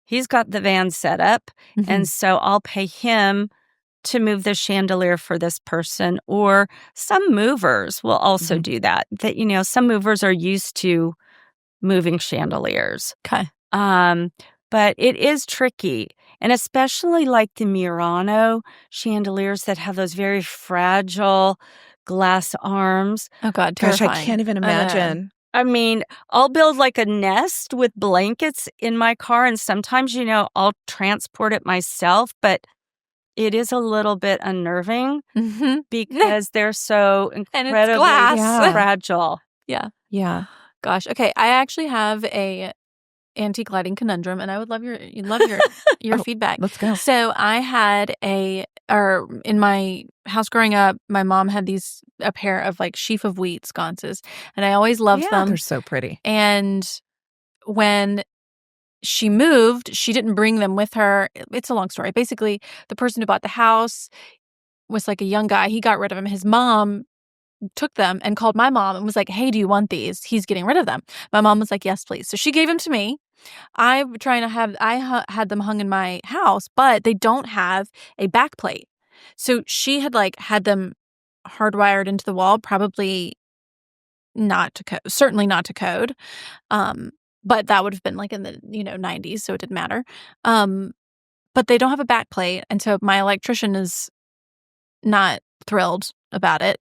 he's got the van set up. And so I'll pay him to move the chandelier for this person. Or some movers will also do that. That, some movers are used to moving chandeliers. Okay. But it is tricky. And especially like the Murano chandeliers that have those very fragile glass arms. Oh, God, terrifying. terrifying. I can't even imagine. I mean, I'll build like a nest with blankets in my car. And sometimes, I'll transport it myself. But it is a little bit unnerving because they're so incredibly fragile. Yeah. Yeah. Gosh. Okay. I actually have a antique lighting conundrum, and I would love your feedback. Let's go. So I had in my house growing up, my mom had a pair of like sheaf of wheat sconces, and I always loved them. They're so pretty. And when she moved, she didn't bring them with her. It's a long story. Basically, the person who bought the house was like a young guy. He got rid of them. His mom took them and called my mom and was like, hey, do you want these? He's getting rid of them. My mom was like, yes, please. So she gave them to me. I had them hung in my house, but they don't have a back plate. So she had had them hardwired into the wall, probably not to code, certainly not to code. But that would have been in the 90s, so it didn't matter. But they don't have a back plate, and so my electrician is not thrilled about it.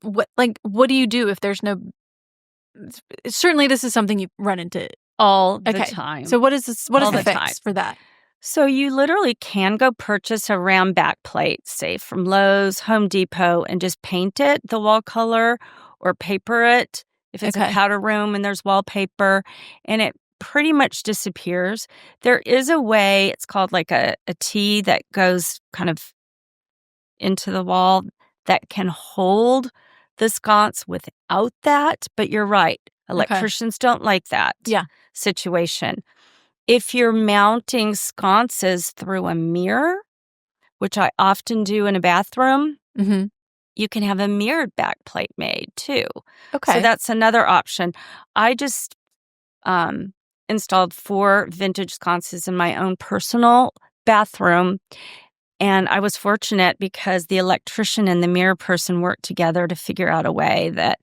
What do you do if there's no? Certainly, this is something you run into all the time. So what is this? What is the fix for that? So you literally can go purchase a round back plate, say from Lowe's, Home Depot, and just paint it the wall color or paper it. If it's a powder room and there's wallpaper, and it pretty much disappears. There is a way, it's called like a T that goes kind of into the wall that can hold the sconce without that. But you're right. Electricians don't like that situation. If you're mounting sconces through a mirror, which I often do in a bathroom, you can have a mirrored back plate made too. Okay. So that's another option. I just installed 4 vintage sconces in my own personal bathroom. And I was fortunate because the electrician and the mirror person worked together to figure out a way that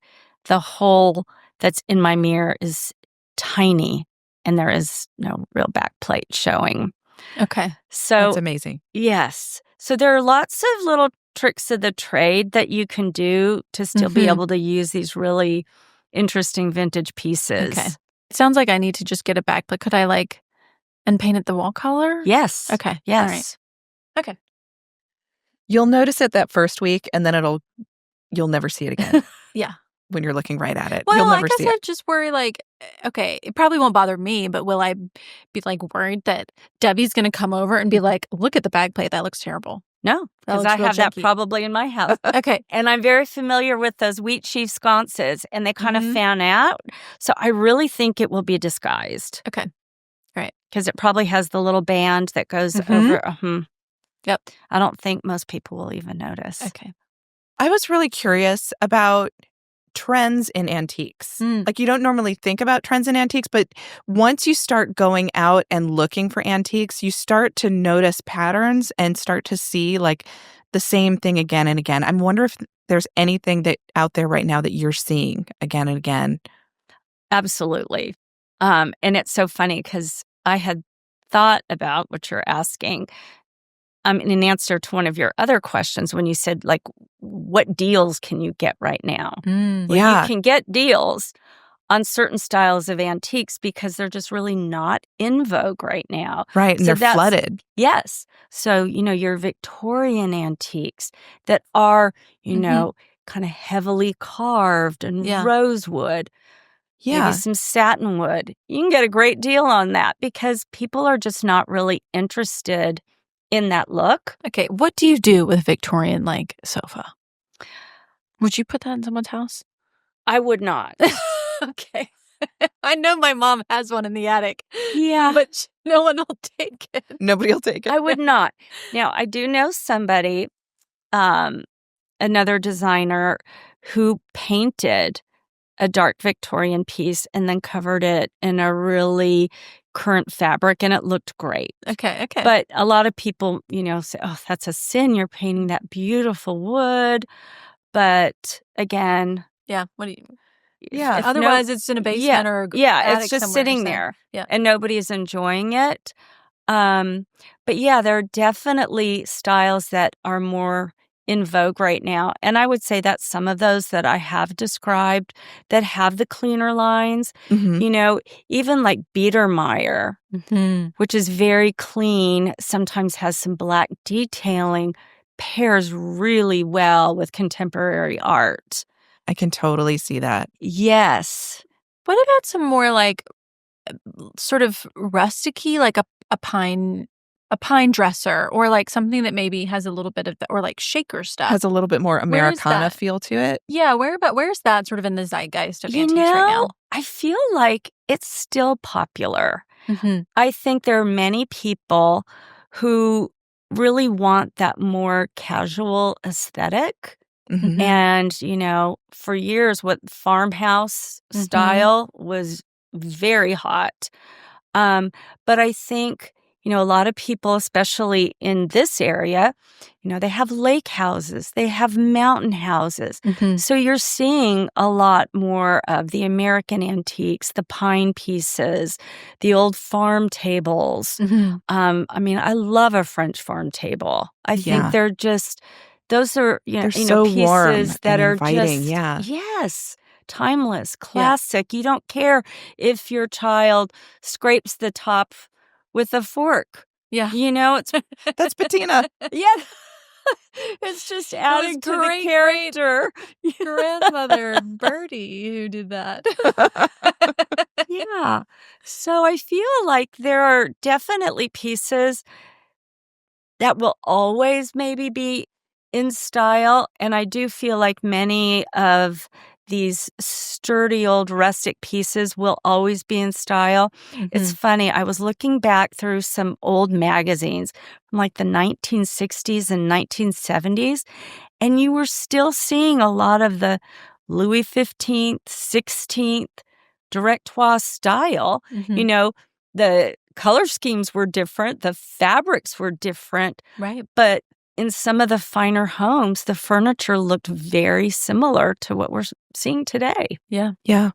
the hole that's in my mirror is tiny and there is no real back plate showing. Okay. So That's amazing. yes. So there are lots of little tricks of the trade that you can do to still be able to use these really interesting vintage pieces. Okay. It sounds like I need to just get a backplate. Could I and paint it the wall color? Yes. Okay. Yes. All right. Okay. You'll notice it that first week, and then you'll never see it again. Yeah. When you're looking right at it. Well, You'll I never guess see I it. just worry okay, it probably won't bother me, but will I be worried that Debbie's going to come over and be like, look at the backplate, that looks terrible. No, because looks I real have that janky. probably in my house. Okay. And I'm very familiar with those wheat sheaf sconces, and they kind of Mhm. fan out. So I really think it will be disguised. Okay. Right. Because it probably has the little band that goes Mhm. over. Yep. I don't think most people will even notice. Okay. I was really curious about trends in antiques. You don't normally think about trends in antiques, but once you start going out and looking for antiques, you start to notice patterns and start to see the same thing again and again. I wonder if there's anything that out there right now that you're seeing again and again. Absolutely. And it's so funny because I had thought about what you're asking. In answer to one of your other questions, when you said, what deals can you get right now? Well, Yeah. you can get deals on certain styles of antiques because they're just really not in vogue right now. Right. And So they're flooded. Yes. So, your Victorian antiques that are, kind of heavily carved and Yeah. rosewood, Yeah. maybe some satinwood. You can get a great deal on that because people are just not really interested in that look. Okay. What do you do with Victorian sofa? Would you put that in someone's house? I would not. Okay. I know my mom has one in the attic. Yeah. But no one will take it. Nobody will take it. I would not. Now, I do know somebody, another designer, who painted a dark Victorian piece and then covered it in a really current fabric, and it looked great. Okay. But a lot of people, say, oh, that's a sin. You're painting that beautiful wood. But again, Yeah. What do you... Yeah. Otherwise, it's in a basement or it's attic just somewhere, sitting so- there. Yeah. And nobody's enjoying it. But yeah, there are definitely styles that are more in vogue right now. And I would say that some of those that I have described that have the cleaner lines, Mhm. Even like Biedermeier, Mhm. which is very clean, sometimes has some black detailing, pairs really well with contemporary art. I can totally see that. Yes. What about some more sort of rusticy, like a pine dresser, or something that maybe has a little bit of or shaker stuff? Has a little bit more Where is Americana that? feel to it. Yeah, where's that sort of in the zeitgeist of antiques right now? I feel like it's still popular. Mm-hmm. I think there are many people who really want that more casual aesthetic. Mhm. And, for years, what farmhouse style was very hot. But I think, a lot of people, especially in this area, they have lake houses, they have mountain houses. Mm-hmm. So you're seeing a lot more of the American antiques, the pine pieces, the old farm tables. Mm-hmm. I love a French farm table. I think Yeah. they're just, those are, They're so pieces warm that and are inviting, just, yeah. yes, timeless, classic. You don't care if your child scrapes the top with a fork. Yeah. It's, That's patina. yeah. It's just adding to the great character. grandmother Bertie who did that. Yeah. So I feel like there are definitely pieces that will always maybe be in style. And I do feel like many of these sturdy old rustic pieces will always be in style. It's funny. I was looking back through some old magazines from the 1960s and 1970s, and you were still seeing a lot of the Louis XV, 16th directoire style. Mhm. The color schemes were different, the fabrics were different, Right. but in some of the finer homes, the furniture looked very similar to what we're seeing today. Yeah. Yeah.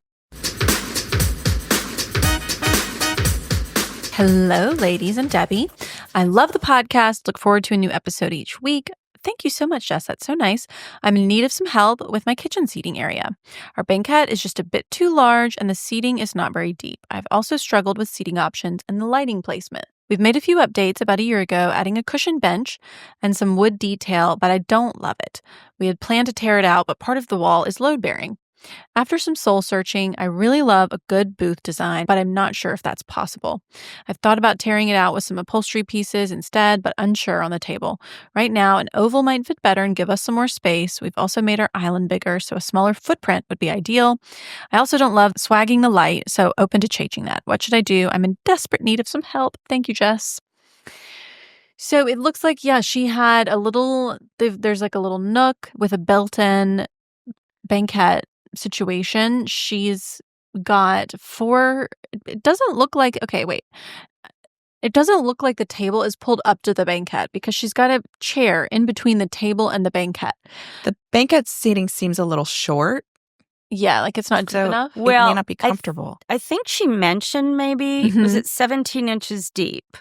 Hello, ladies and Debbie. I love the podcast. Look forward to a new episode each week. Thank you so much, Jess. That's so nice. I'm in need of some help with my kitchen seating area. Our banquette is just a bit too large and the seating is not very deep. I've also struggled with seating options and the lighting placement. We've made a few updates about a year ago, adding a cushion bench and some wood detail, but I don't love it. We had planned to tear it out, but part of the wall is load-bearing. After some soul searching, I really love a good booth design, but I'm not sure if that's possible. I've thought about tearing it out with some upholstery pieces instead, but unsure on the table. Right now, an oval might fit better and give us some more space. We've also made our island bigger, so a smaller footprint would be ideal. I also don't love swagging the light, so open to changing that. What should I do? I'm in desperate need of some help. Thank you, Jess. So it looks like, she had there's like a little nook with a built-in banquette situation. She's got it doesn't look like, okay, wait. It doesn't look like the table is pulled up to the banquette because she's got a chair in between the table and the banquette. The banquette seating seems a little short. Yeah, like it's not deep enough. It may not be comfortable. I think she mentioned maybe, was it 17 inches deep?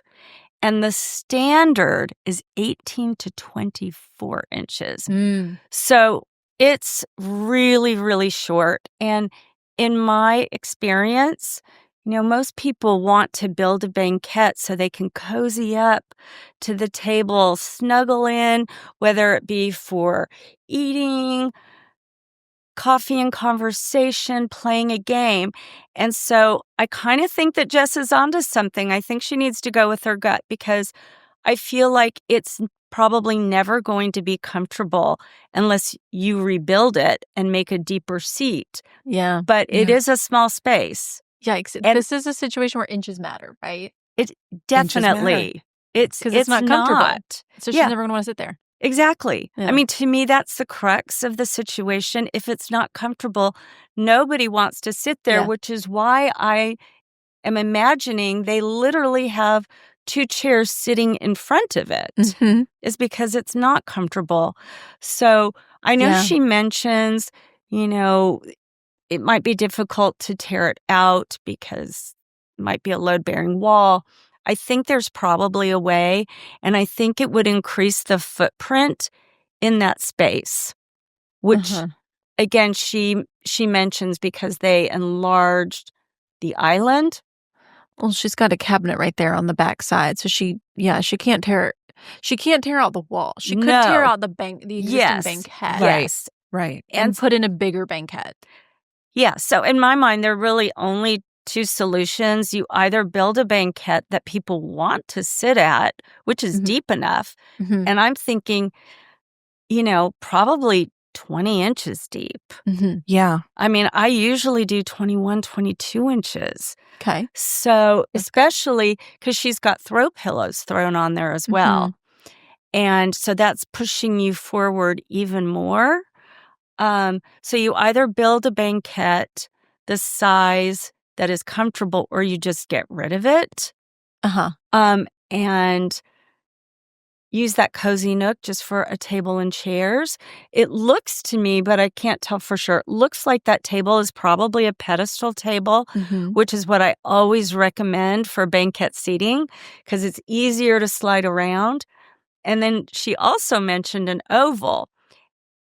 And the standard is 18 to 24 inches. So it's really, really short. And in my experience, most people want to build a banquette so they can cozy up to the table, snuggle in, whether it be for eating, coffee and conversation, playing a game. And so I kind of think that Jess is onto something. I think she needs to go with her gut because I feel like it's probably never going to be comfortable unless you rebuild it and make a deeper seat. Yeah. But it is a small space. Yikes. And this is a situation where inches matter, right? It definitely. Because it's not comfortable. So she's Yeah. never going to want to sit there. Exactly. Yeah. I mean, to me, that's the crux of the situation. If it's not comfortable, nobody wants to sit there, which is why I am imagining they literally have two chairs sitting in front of it, is because it's not comfortable. So I know she mentions, it might be difficult to tear it out because it might be a load-bearing wall. I think there's probably a way, and I think it would increase the footprint in that space, which, again, she mentions because they enlarged the island. Well, she's got a cabinet right there on the back side, so she can't tear out the wall. She could tear out the existing banquette. Right. And put in a bigger banquette. Yeah, so in my mind, there are really only two solutions. You either build a banquette that people want to sit at, which is deep enough. And I'm thinking, probably 20 inches deep. Yeah. I mean, I usually do 21, 22 inches. Okay. So especially because she's got throw pillows thrown on there as well. And so that's pushing you forward even more. So you either build a banquette the size that is comfortable or you just get rid of it. And use that cozy nook just for a table and chairs. It looks to me, but I can't tell for sure, it looks like that table is probably a pedestal table, which is what I always recommend for banquette seating because it's easier to slide around. And then she also mentioned an oval.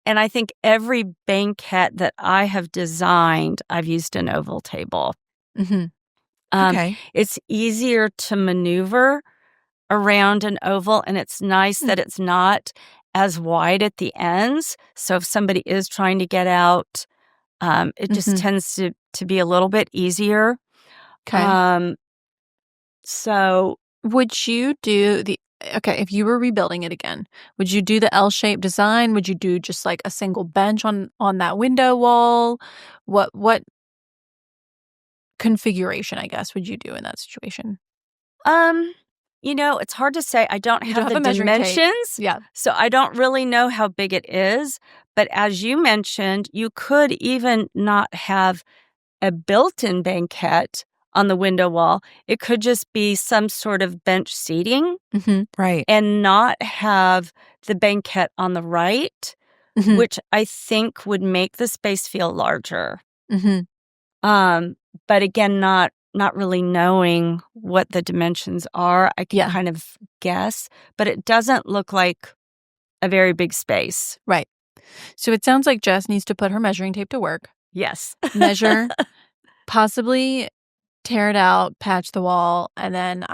And I think every banquette that I have designed, I've used an oval table. It's easier to maneuver around an oval, and it's nice that it's not as wide at the ends. So if somebody is trying to get out, it just tends to be a little bit easier. So would you do if you were rebuilding it again, would you do the L-shaped design? Would you do just like a single bench on that window wall? What configuration, I guess, would you do in that situation? It's hard to say. I don't have the dimensions. Yeah. So I don't really know how big it is. But as you mentioned, you could even not have a built-in banquette on the window wall. It could just be some sort of bench seating Right. and not have the banquette on the right, which I think would make the space feel larger. But again, not really knowing what the dimensions are, I can kind of guess, but it doesn't look like a very big space. Right. So it sounds like Jess needs to put her measuring tape to work. Yes. Measure, possibly tear it out, patch the wall, and then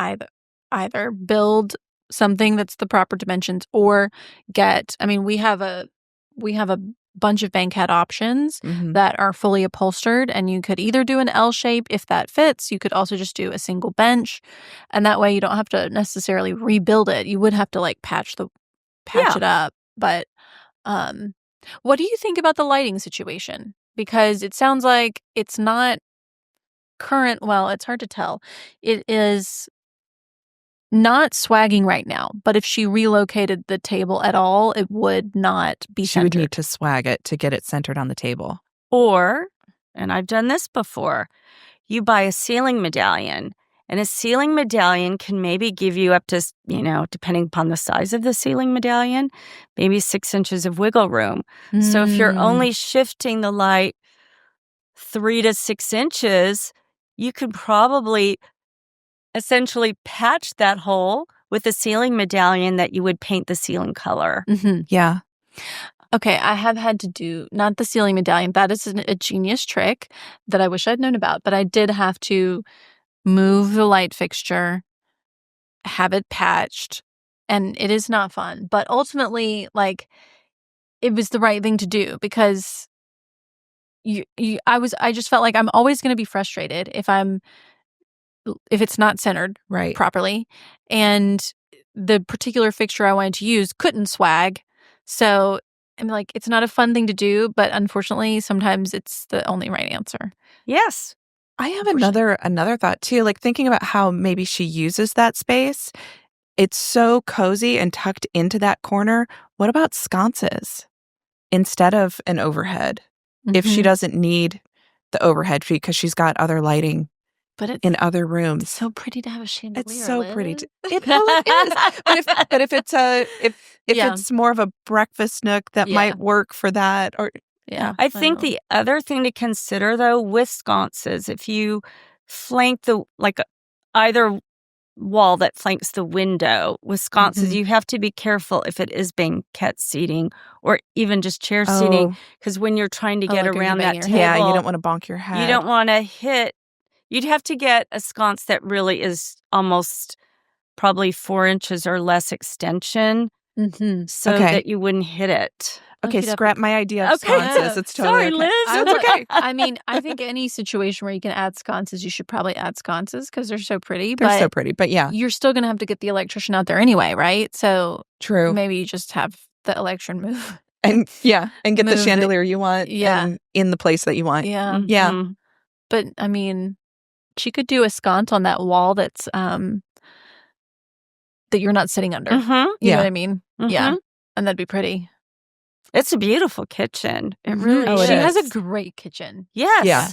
either build something that's the proper dimensions or we have a bunch of banquette options that are fully upholstered, and you could either do an L shape if that fits. You could also just do a single bench, and that way you don't have to necessarily rebuild it. You would have to like patch it up. But what do you think about the lighting situation? Because it sounds like it's not current. Well, it's hard to tell. It is not swagging right now, but if she relocated the table at all, it would not be She would centered. need to swag it to get it centered on the table. Or, and I've done this before, you buy a ceiling medallion, and a ceiling medallion can maybe give you up to, depending upon the size of the ceiling medallion, maybe 6 inches of wiggle room. So if you're only shifting the light 3 to 6 inches, you could probably essentially patch that hole with a ceiling medallion that you would paint the ceiling color. Yeah. Okay, I have had to do, not the ceiling medallion, that is a genius trick that I wish I'd known about, but I did have to move the light fixture, have it patched, and it is not fun. But ultimately, like, it was the right thing to do because I just felt like I'm always going to be frustrated if it's not centered properly, and the particular fixture I wanted to use couldn't swag. So I'm like, it's not a fun thing to do, but unfortunately, sometimes it's the only right answer. Yes. I have another thought too, like thinking about how maybe she uses that space. It's so cozy and tucked into that corner. What about sconces instead of an overhead? If she doesn't need the overhead because she's got other lighting in other rooms. It's so pretty to have a chandelier. It's so pretty. It is. But if it's it's more of a breakfast nook, that might work for that. Or I think the other thing to consider though with sconces, if you flank either wall that flanks the window with sconces, you have to be careful if it is banquette seating or even just chair seating, because when you're trying to get around that table, you don't want to bonk your head. You don't want to hit. You'd have to get a sconce that really is almost probably 4 inches or less extension so that you wouldn't hit it. Okay, scrap my idea of sconces. It's totally Sorry, Liz. It's okay. I mean, I think any situation where you can add sconces, you should probably add sconces because they're so pretty. They're so pretty, but yeah. You're still going to have to get the electrician out there anyway, right? So true. Maybe you just have the electrician move. And get the chandelier you want and in the place that you want. Yeah. Yeah. But I mean, she could do a sconce on that wall that's that you're not sitting under. You know what I mean? Yeah. And that'd be pretty. It's a beautiful kitchen. It really is. She has a great kitchen. Yes. Yeah.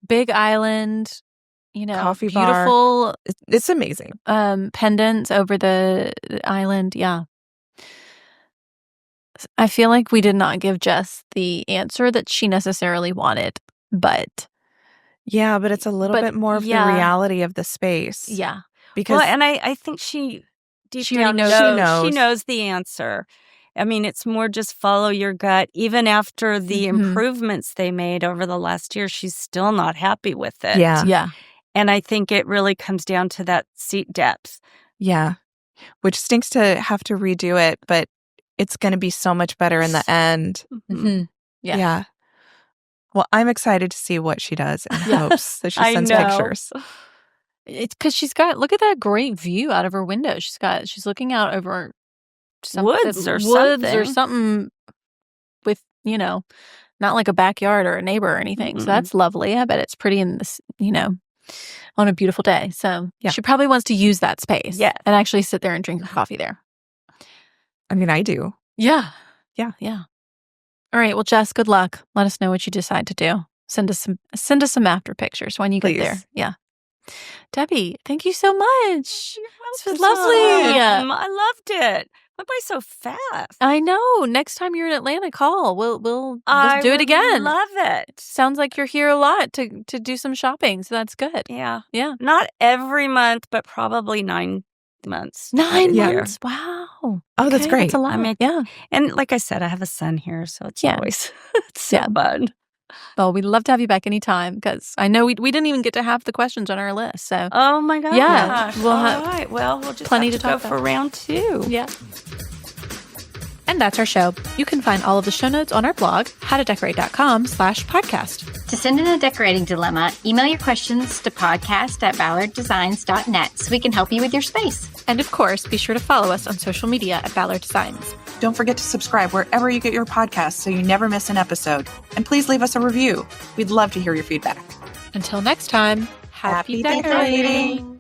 Big island, coffee beautiful bar. It's amazing. Pendants over the island. Yeah. I feel like we did not give Jess the answer that she necessarily wanted, but yeah, but it's a little bit more of the reality of the space. Yeah. Because and I think she already knows. She knows the answer. I mean, it's more just follow your gut. Even after the improvements they made over the last year, she's still not happy with it. Yeah. Yeah. And I think it really comes down to that seat depth. Yeah. Which stinks to have to redo it, but it's going to be so much better in the end. Yeah. Well, I'm excited to see what she does and hopes that she sends pictures. It's because look at that great view out of her window. She's looking out over woods or something with, not like a backyard or a neighbor or anything. So that's lovely. I bet it's pretty in this, on a beautiful day. So she probably wants to use that space and actually sit there and drink her coffee there. I mean, I do. Yeah. All right. Well, Jess, good luck. Let us know what you decide to do. Send us some after pictures when you Please. get there. Yeah. Debbie, thank you so much. This was welcome. lovely. I loved it. Went by so fast. I know. Next time you're in Atlanta, call. We'll do it again. Love it. Sounds like you're here a lot to do some shopping, so that's good. Yeah. Yeah. Not every month, but probably 9 months. 9 Yeah. months. Wow. Oh, that's Okay, great. That's a lot. I mean, yeah. And like I said, I have a son here, so it's Yeah. always it's so Yeah. fun. Well, we'd love to have you back anytime because I know we didn't even get to have the questions on our list. So Oh my gosh. Yeah, we'll All have right. Well, we'll just plenty have to go talk for about. round 2. yeah. And that's our show. You can find all of the show notes on our blog, howtodecorate.com/podcast. To send in a decorating dilemma, email your questions to podcast@ballarddesigns.net so we can help you with your space. And of course, be sure to follow us on social media at Ballard Designs. Don't forget to subscribe wherever you get your podcasts so you never miss an episode. And please leave us a review. We'd love to hear your feedback. Until next time, happy decorating.